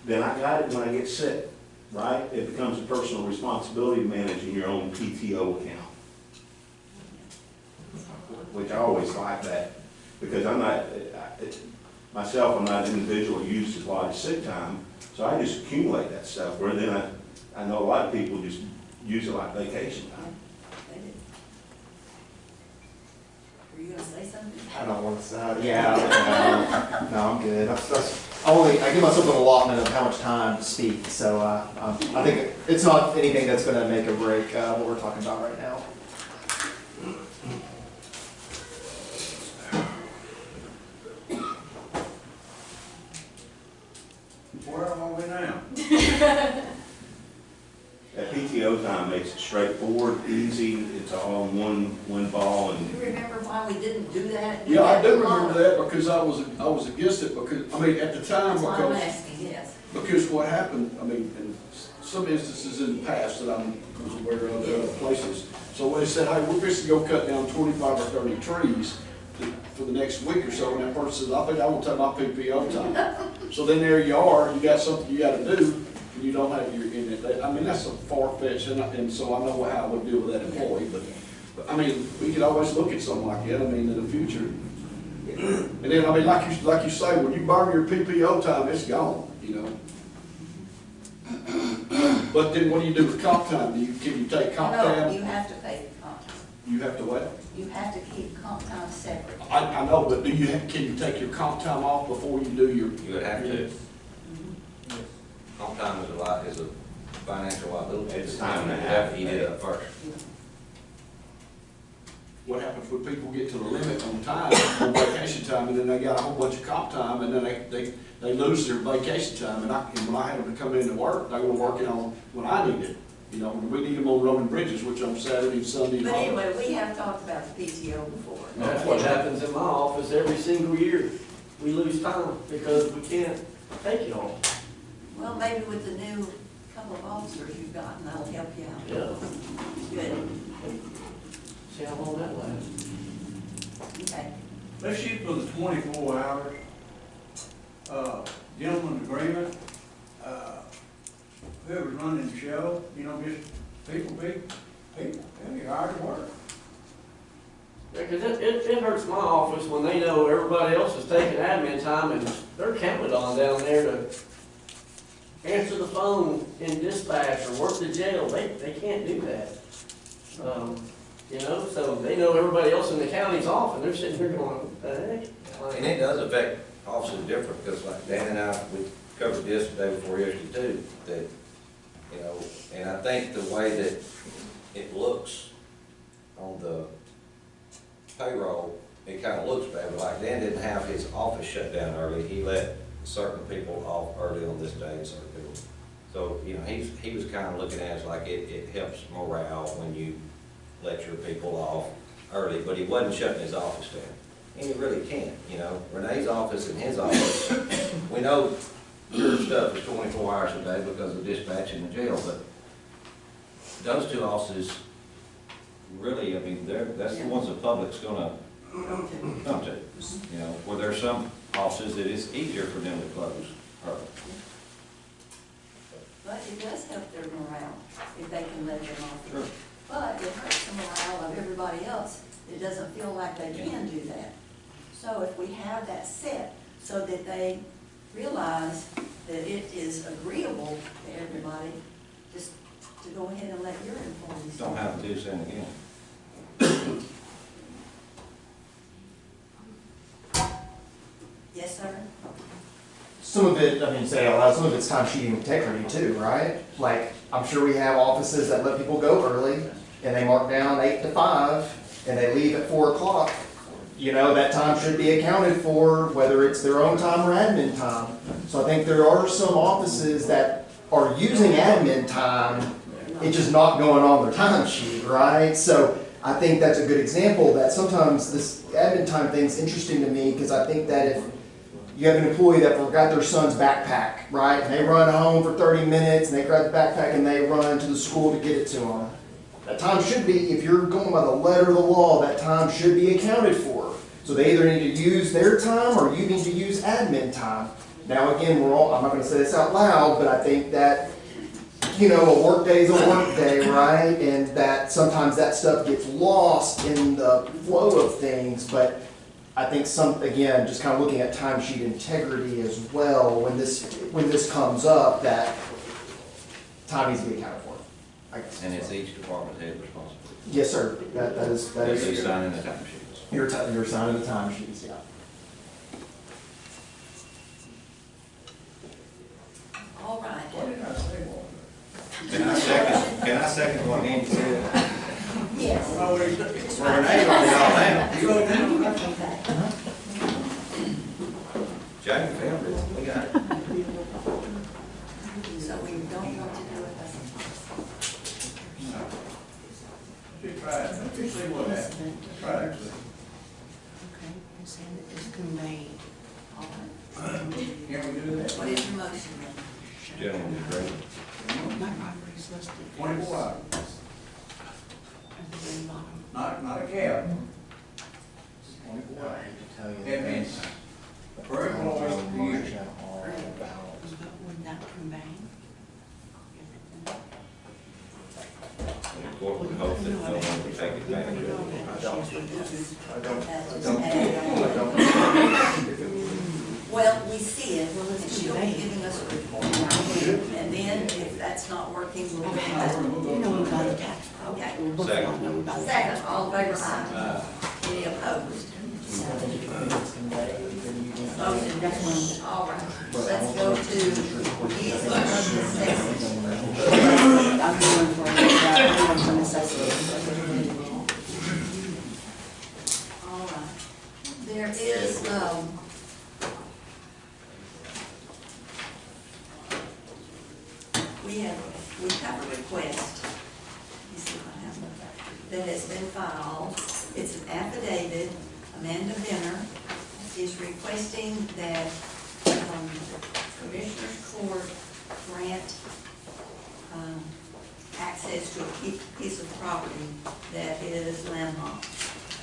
then I got it when I get sick, right? It becomes a personal responsibility managing your own PTO account. Which I always like that, because I'm not, myself, I'm not an individual who uses a lot of sick time, so I just accumulate that stuff, where then I know a lot of people just use it like vacation time. they did. Were you gonna say something? I don't want to say, yeah, no, I'm good. I give myself an allotment of how much time to speak, so I think it's not anything that's going to make or break what we're talking about right now. Where are we now? That PTO time makes it straightforward, easy, it's all one ball, Do and you remember why we didn't do that? Yeah, I do remember that because I was against it because, I mean, at the time, That's why I'm because, asking, yes. because what happened, I mean, in some instances in the past that I was aware of in other places. So when they said, hey, we're fixing to go cut down 25 or 30 trees for the next week or so, and that person says, I think I want to take my PPO time. So then there you are, you got something you gotta do, and you don't have your, in it. I mean, that's a far-fetched, and so I know how I would deal with that employee, but I mean, we could always look at something like that, I mean, in the future. And then, I mean, like you say, when you burn your PPO time, it's gone, you know? But then what do you do with comp time? Can you take comp No, time? you have to pay the comp time. You have to what? You have to keep comp time separate. I know, but can you take your comp time off before you do your? You would have to. Comp time is a financial liability. It's time You and a have half. to eat it up first. What happens when people get to the limit on time, on vacation time, and then they got a whole bunch of comp time, and then they lose their vacation time, and when I have them to come in to work, they were working on when I need it. You know, we need them on road bridges, which on Saturday, Sunday, and But holiday. anyway, we have talked about the PTO before. That's what happens in my office every single year. We lose time because we can't take it all. Well, maybe with the new couple of officers you've gotten, that'll help you out. Yeah. Good, See how long that lasts. okay. Let's shoot for the 24 hour, gentleman's agreement. Whoever's running the show, you know, just people, they'll be hard to work. Yeah, cause it hurts my office when they know everybody else is taking admin time and they're counted on down there to answer the phone in dispatch or work the jail. They can't do that. You know, so they know everybody else in the county's off and they're sitting here going, what the heck? And it does affect officers different, because like Dan and I, we covered this the day before yesterday too, that, you know, and I think the way that it looks on the payroll, it kind of looks bad, but like Dan didn't have his office shut down early, he let certain people off early on this day and certain people. So, you know, he was kind of looking at it like it helps morale when you let your people off early, but he wasn't shutting his office down. And he really can't, you know. Renee's office and his office, we know your stuff is 24 hours a day because of dispatching the jail, but those two offices, really, I mean, that's the ones the public's gonna come to. You know, where there's some offices that it's easier for them to close early. But it does help their morale if they can let them off. Sure. But it hurts the morale of everybody else. It doesn't feel like they can do that. So if we have that set so that they realize that it is agreeable to everybody, just to go ahead and let your employees. Don't have to do so again. Yes, sir? Some of it, I mean, say out loud, some of it's time sheeting integrity too, right? Like, I'm sure we have offices that let people go early, and they mark down 8 to 5, and they leave at 4 o'clock. You know, that time should be accounted for, whether it's their own time or admin time. So I think there are some offices that are using admin time, it's just not going on their time sheet, right? So I think that's a good example that sometimes this admin time thing's interesting to me, because I think that if you have an employee that forgot their son's backpack, right? And they run home for 30 minutes and they grab the backpack and they run to the school to get it to them. That time should be, if you're going by the letter of the law, that time should be accounted for. So they either need to use their time or you need to use admin time. Now again, I'm not going to say this out loud, but I think that, you know, a work day is a work day, right? And that sometimes that stuff gets lost in the flow of things, but I think again, just kind of looking at timesheet integrity as well, when this comes up, that time needs to be accounted for, I guess. And it's each department head responsibility. Yes, sir. That is. They're signing the time sheets. You're signing the timesheets, yeah. All right. Can I second what Andy said? Yes. Well, Renee wrote it all down. You wrote down? Jamie found it, we got it. So we don't want to do it as Just try it, just see what happens. Try it. Okay, and send it as conveyed. all right. Can we do that? What is your motion then? Gentlemen, you ready? My property's listed. 24 hours, At the very bottom. not a cab. 24 hours. That means per employee a year. But would that convey? The court would hope that no one would take advantage of it. Well, we we see it, and she'll be giving us a report. And then if that's not working, we'll go back. You know about the tax. Okay. Second. Second, all in favor, aye. Any opposed? Motion carries. All right, let's go to easement of the section. I'm going for it, I'm going to say All right. There is, we have a request. Let me see what I have. That has been filed. It's an affidavit. Amanda Benner is requesting that, Commissioners Court grant, access to a piece of property that is landlocked.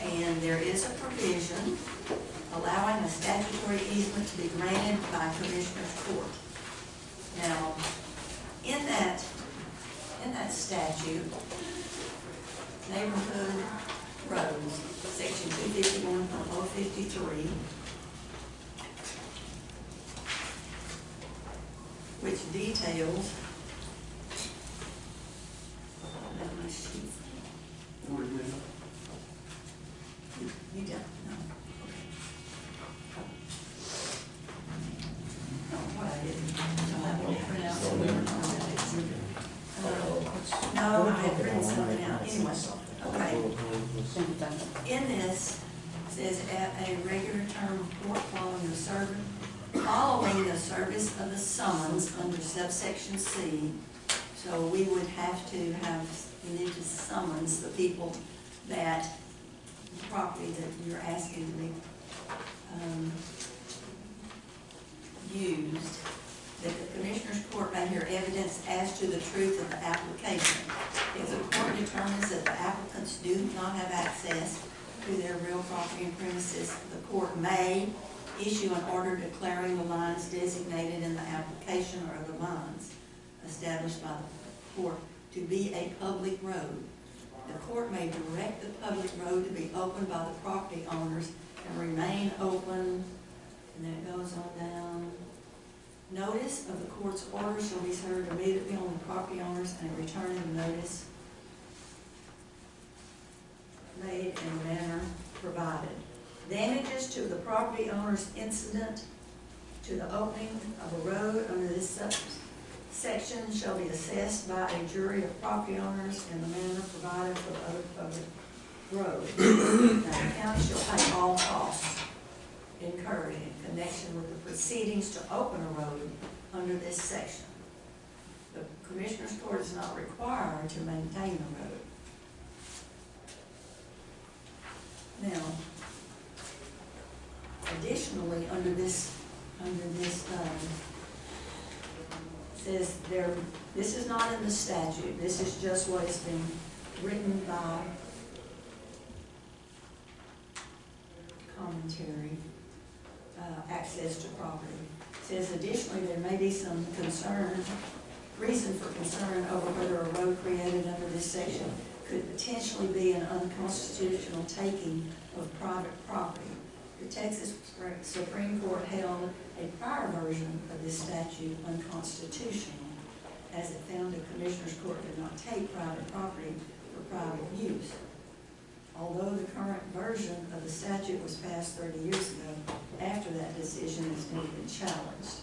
And there is a provision allowing a statutory easement to be granted by Commissioners Court. Now, in that statute, neighborhood roads, section 251.053, which details, I have my sheet. You don't know. No, what I didn't, I have print out some more. No, I had printed something out anyway. Okay. In this, it says at a regular term of court following the service of the summons under subsection C. So we would have to we need to summons the people that, the property that you're asking to be used, that the Commissioners Court may hear evidence as to the truth of the application. If the court determines that the applicants do not have access to their real property and premises, the court may issue an order declaring the lines designated in the application or the lines established by the court to be a public road. The court may direct the public road to be opened by the property owners and remain open, and then it goes on down. Notice of the court's order shall be served immediately on the property owners, and a return of the notice made in the manner provided. Damages to the property owners incident to the opening of a road under this subsection shall be assessed by a jury of property owners in the manner provided for the other public road. Now, the county shall pay all costs incurred in connection with the proceedings to open a road under this section. The Commissioners Court is not required to maintain the road. Now, additionally, under this says there, this is not in the statute, this is just what has been written by commentary, access to property. It says additionally, there may be some reason for concern over whether a road created under this section could potentially be an unconstitutional taking of private property. The Texas Supreme Court held a prior version of this statute unconstitutional, as it found the Commissioners Court did not take private property for private use. Although the current version of the statute was passed 30 years ago, after that decision has never been challenged.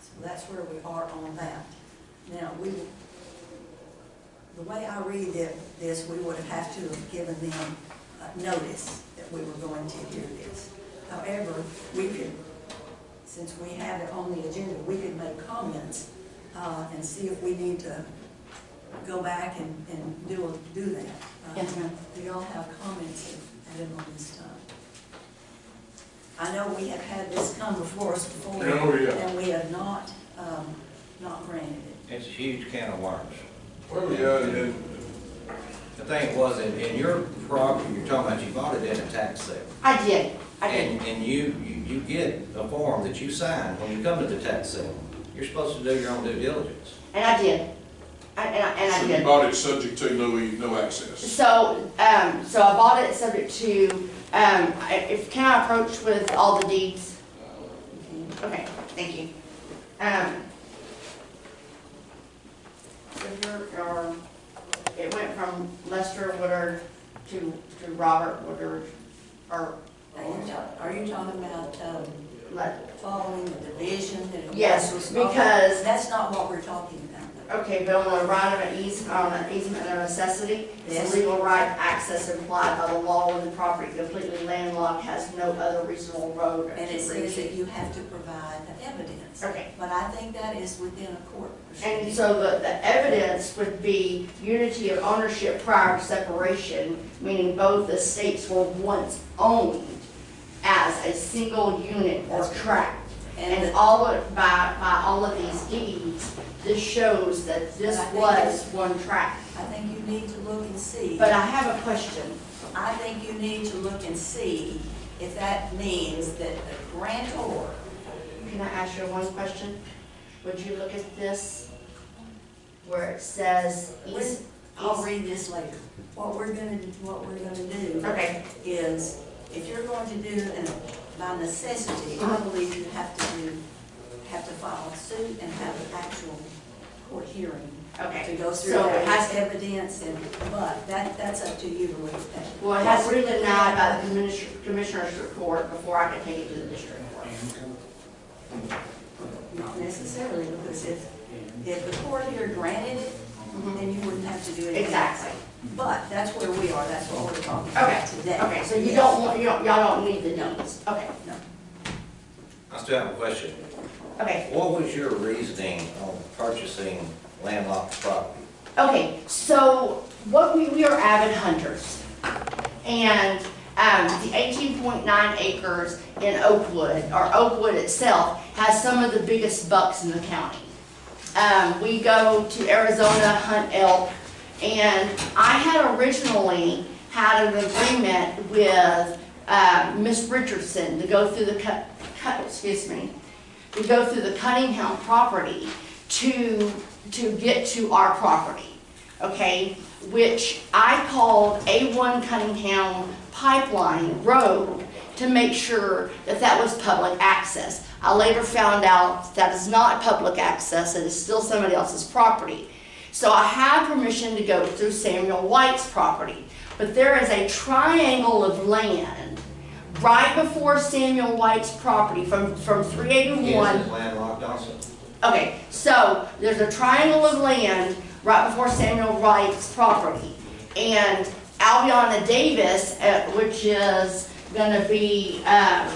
So that's where we are on that. Now, the way I read this, we would have to have given them notice that we were going to hear this. However, we could, since we have it on the agenda, we could make comments and see if we need to go back and do that. Yes, ma'am. Do y'all have comments added on this time? I know we have had this come before us before, Oh, yeah. and we have not granted it. It's a huge can of worms. Well, yeah, and The thing was, in your property, you're talking about, you bought it in a tax sale. I did. And you get a form that you sign when you come to the tax sale. You're supposed to do your own due diligence. And I did. And I so did. you bought it subject to no access. So I bought it subject to Can I approach with all the deeds? Okay, thank you. It went from Lester Woodard to Robert Woodard, or, Are you talking about, let, following the division that it was? Yes, was- because- That's not what we're talking about. okay, but on the right of an easement of necessity, it's Yes. a legal right access implied by the law when the property completely landlocked has no other reasonable road. And it to says reach that it. you have to provide the evidence. Okay. But I think that is within a court And proceeding. so the evidence would be unity of ownership prior to separation, meaning both estates were once owned as a single unit or tract. And And all of, by all of these deeds, this shows that this I think was one tract. I think you need to look and see. But I have a question. I think you need to look and see if that means that the grantor, Can I ask you one question? Would you look at this where it says east? I'll read this later. What we're gonna do Okay, is, if you're going to do, and by necessity, I believe you have to file a suit and have an actual court hearing to okay. go through So it has that evidence, and, but that's up to you to look at that. Well, it has to be denied by the commissioner's report before I can take it to the district court. Not necessarily, because if the court here granted it, then you wouldn't have to do it. Exactly. But that's where we are, that's what we're talking Okay, about today. okay, so you don't want, y'all don't need the deeds. Okay, No. I still have a question. okay. What was your reasoning on purchasing landlocked property? Okay, so what we are avid hunters. And the 18.9 acres in Oakwood, or Oakwood itself, has some of the biggest bucks in the county. We go to Arizona, hunt elk, and I had originally had an agreement with Miss Richardson to go through the to go through the Cunningham property to get to our property, okay? Which I called A1 Cunningham Pipeline Road to make sure that that was public access. I later found out that is not public access, it is still somebody else's property. So I have permission to go through Samuel White's property, but there is a triangle of land right before Samuel White's property from 381. Is it landlocked also? Okay, so there's a triangle of land right before Samuel Wright's property. And Albiona Davis, which is gonna be, let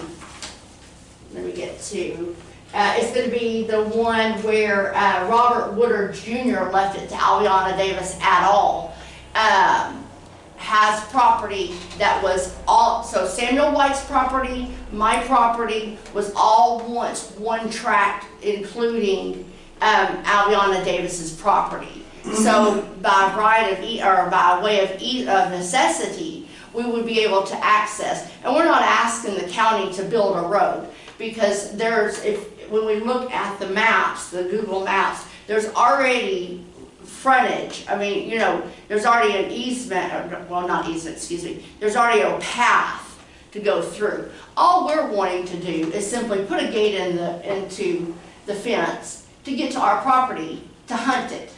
me get to, it's gonna be the one where Robert Woodard Jr. left it to Albiona Davis at all. Has property that was all, so Samuel White's property, my property, was all once one tract, including Albiona Davis's property. So by right of, or by way of necessity, we would be able to access, and we're not asking the county to build a road, because there's, when we look at the maps, the Google Maps, there's already frontage. I mean, you know, there's already an easement, well, not easement, excuse me, there's already a path to go through. All we're wanting to do is simply put a gate into the fence to get to our property, to hunt it.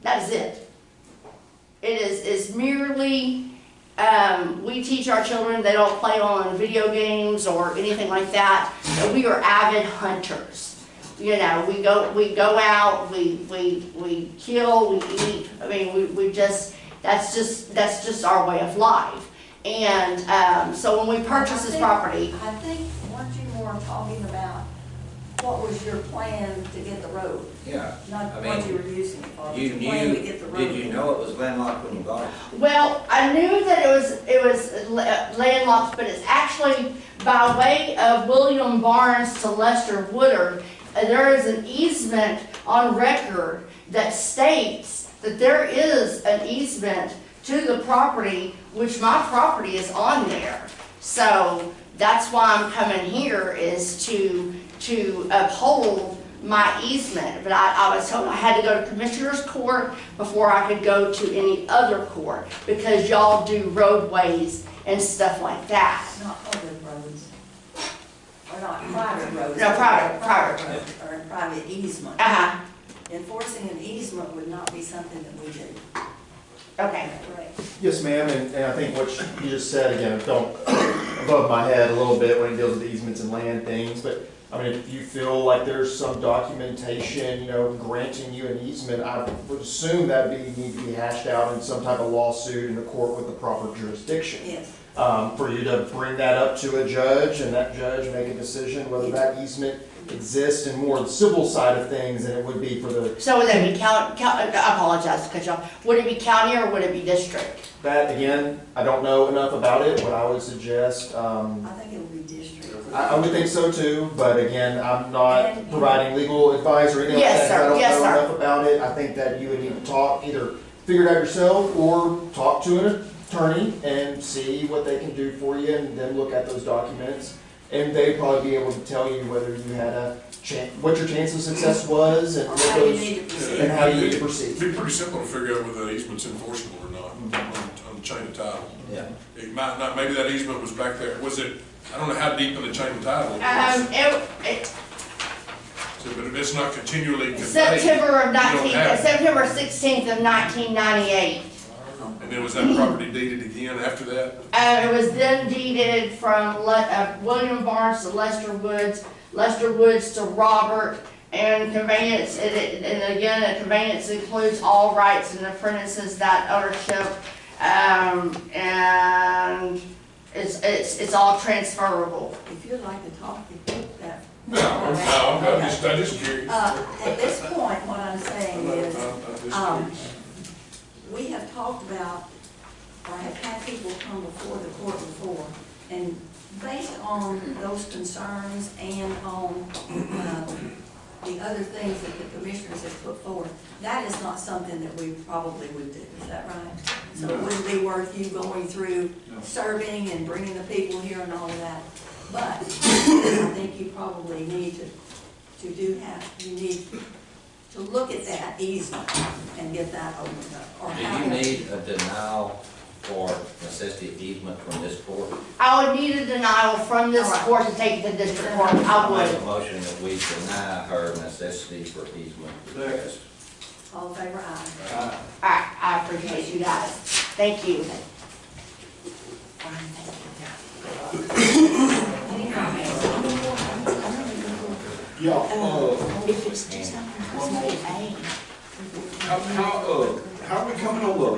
That is it. It is merely, we teach our children, they don't play on video games or anything like that. We are avid hunters. You know, we go out, we kill, we eat. I mean, we just, that's just our way of life. And so when we purchase this property, I think, weren't you more talking about what was your plan to get the road? Yeah. Not I what mean, you were using it for, but You your plan to get the road. did you know it was landlocked when you bought it? well, I knew that it was landlocked, but it's actually by way of William Barnes to Lester Woodard. There is an easement on record that states that there is an easement to the property, which my property is on there. So that's why I'm coming here, is to uphold my easement. But I was told I had to go to Commissioner's Court before I could go to any other court, because y'all do roadways and stuff like that. Not public roads. Or not private roads. No, private. roads, or private easement. Uh-huh, Enforcing an easement would not be something that we do. okay. Correct. Yes, ma'am, and I think what you just said, again, don't above my head a little bit when it deals with easements and land things, but I mean, if you feel like there's some documentation, you know, granting you an easement, I would assume that'd need to be hashed out in some type of lawsuit in the court with the proper jurisdiction. Yes. For you to bring that up to a judge and that judge make a decision whether that easement exists in more the civil side of things than it would be for the, So would that be I apologize to cut you off. Would it be county or would it be district? that, again, I don't know enough about it. What I would suggest, I think it would be district. I would think so too, but again, I'm not providing legal advice or anything like Yes, that. sir. I don't Yes, know sir. enough about it. I think that you would need to talk, either figure it out yourself or talk to an attorney and see what they can do for you and then look at those documents. And they'd probably be able to tell you whether you had a chance, what your chance of success was and Or what how you those, need to proceed. and how you need to proceed. It'd be pretty simple to figure out whether that easement's enforceable or not on the chain of title. Yeah. It might not, maybe that easement was back there, was it, I don't know how deep in the chain of title it was. But if it's not continually conveyed. September you don't have it. September 16th of 1998. And then was that property deeded again after that? It was then deeded from William Barnes to Lester Woods to Robert, and conveyance, and again, a conveyance includes all rights and apprentices that ownership, and it's all transferable. If you'd like to talk, you put that. No, I'm just curious. At this point, what I'm saying is, I'm just curious. we have talked about, or have had people come before the court before, and based on those concerns and on the other things that the commissioners have put forward, that is not something that we probably would do, is that right? So it wouldn't be worth you going through serving and bringing the people here and all of that. But I think you probably need you need to look at that easement and get that opened up. Or Do how you that- need a denial for necessity of easement from this court? I would need a denial from this court to take to the district court, I I make would. a motion that we deny her necessity for easement request. All in favor, aye. I appreciate you guys, thank you. Any comments? Yeah, If it's just something how are we coming on the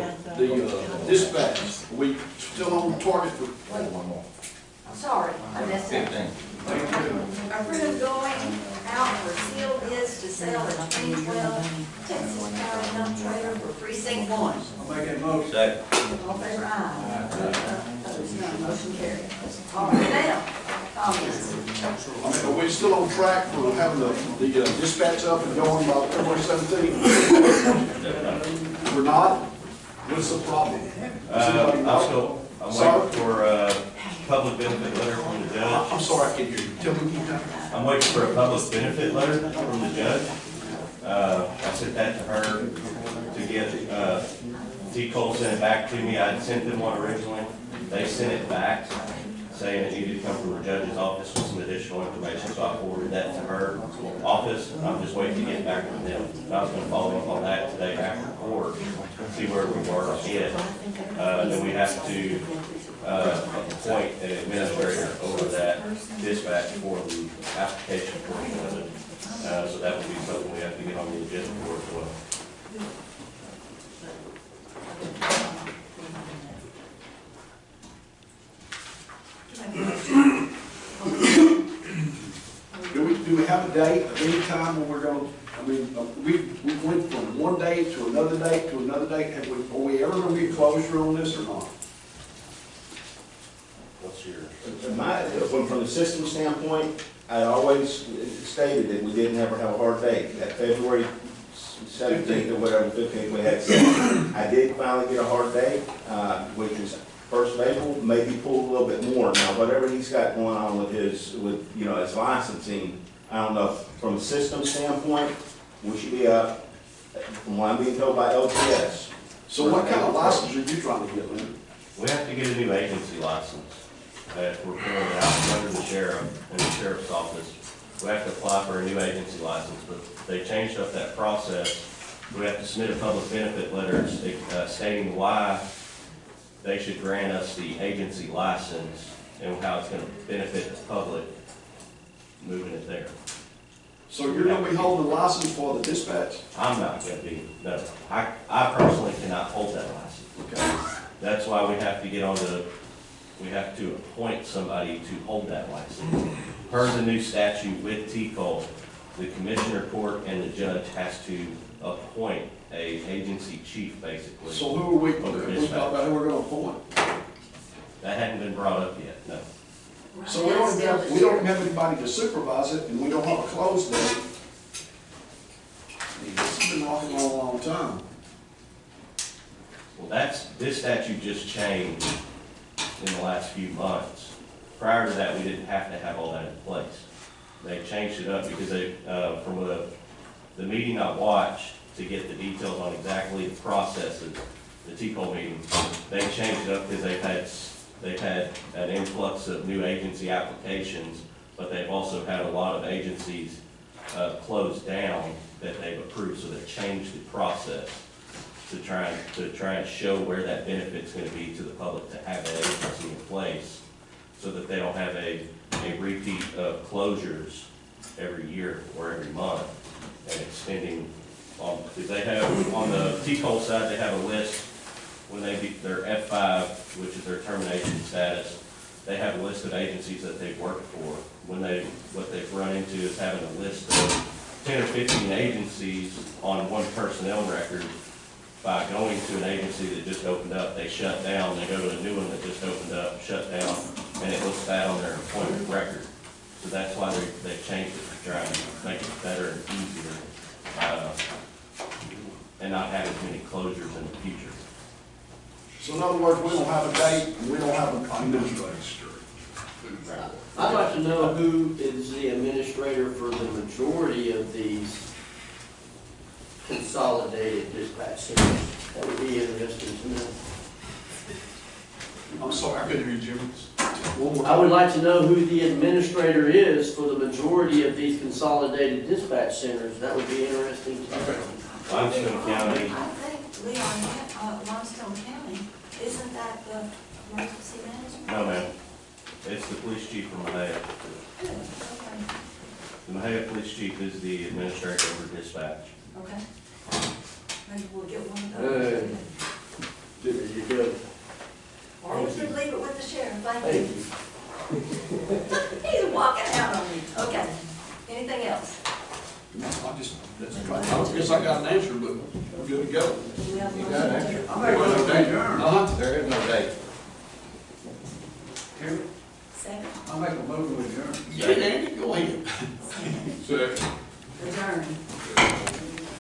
dispatch? Are we still on target for? One more. Sorry, I messed up. 15. Approved going out for sealed bids to sell a 2012 Texas Power dump trailer for precinct 1. I'll make that motion. Second. All in favor, aye. Opposed, none, motion carried. All right, now, comments. I mean, are we still on track for having the dispatch up and going by February 17th? We're not? What's the problem? I'm waiting for a public benefit letter from the judge. I'm sorry, I can't hear you. Tell me again. I'm waiting for a public benefit letter from the judge. I sent that to her to get, T. Cole sent it back to me. I'd sent them one originally. They sent it back saying it needed to come from the judge's office with some additional information, so I forwarded that to her office. I'm just waiting to get back from them. I was gonna follow up on that today after court, see where we were yet. Then we have to, appoint an administrator over that dispatch for the application portion of it. So that would be something we have to get on the agenda for as well. Do we have a date of any time when we're gonna, I mean, we went from one date to another date to another date. Are we ever gonna get closure on this or not? What's your? From the system standpoint, I always stated that we didn't ever have a hard date. That February 17th or whatever, 15th, we had set. I did finally get a hard date, which is 1st of April, maybe pulled a little bit more. Now, whatever he's got going on with his licensing, I don't know, from a system standpoint, we should be up, from what I'm being told by LTS. So what kind of license are you trying to get, Lynn? We have to get a new agency license that we're pulling it out under the sheriff and the sheriff's office. We have to apply for a new agency license, but they changed up that process. We have to submit a public benefit letter stating why they should grant us the agency license and how it's gonna benefit the public moving it there. So you're gonna be holding a license for the dispatch? I'm not gonna be, no. I personally cannot hold that license. Okay. That's why we have to get on we have to appoint somebody to hold that license. Per the new statute with TCOL, the commissioner court and the judge has to appoint a agency chief, basically. So who are we, over we dispatch. talk about who we're gonna appoint? That hadn't been brought up yet, no. So we don't have anybody to supervise it, and we don't have a close date. I mean, this has been rocking on a long time. Well, this statute just changed in the last few months. Prior to that, we didn't have to have all that in place. They changed it up because they, from the meeting I watched to get the details on exactly the processes, the TCOL meeting, they changed it up because they've had an influx of new agency applications, but they've also had a lot of agencies closed down that they've approved, so they've changed the process to try and show where that benefit's gonna be to the public to have that agency in place, so that they don't have a repeat of closures every year or every month and extending on, because they have, on the TCOL side, they have a list when they be their F5, which is their termination status. They have a list of agencies that they've worked for. What they've run into is having a list of 10 or 15 agencies on one personnel record. By going to an agency that just opened up, they shut down, they go to a new one that just opened up, shut down, and it looks bad on their employment record. So that's why they've changed it to try and make it better and easier, and not have as many closures in the future. So in other words, we don't have a date, and we don't have a administrator. I'd like to know who is the administrator for the majority of these consolidated dispatch centers. That would be interesting to know. I'm sorry, I couldn't hear you, Jim. One more I time. would like to know who the administrator is for the majority of these consolidated dispatch centers. That would be interesting to know. Limestone County, I think Leon, Limestone County, isn't that the emergency management? no ma'am, it's the police chief from Mahia. Good, okay, The Mahia police chief is the administrator over dispatch. okay. Maybe we'll get one of those. There you go. Or we could leave it with the sheriff, thank Thank you. you. He's walking out on me, okay. Anything else? I guess I got an answer, but we're good to go. Do we have a You motion got an to- answer? I'm ready to adjourn. There is no date. Second, I'll make a motion to adjourn. Yeah, Andy, go ahead. second, Second. adjourn.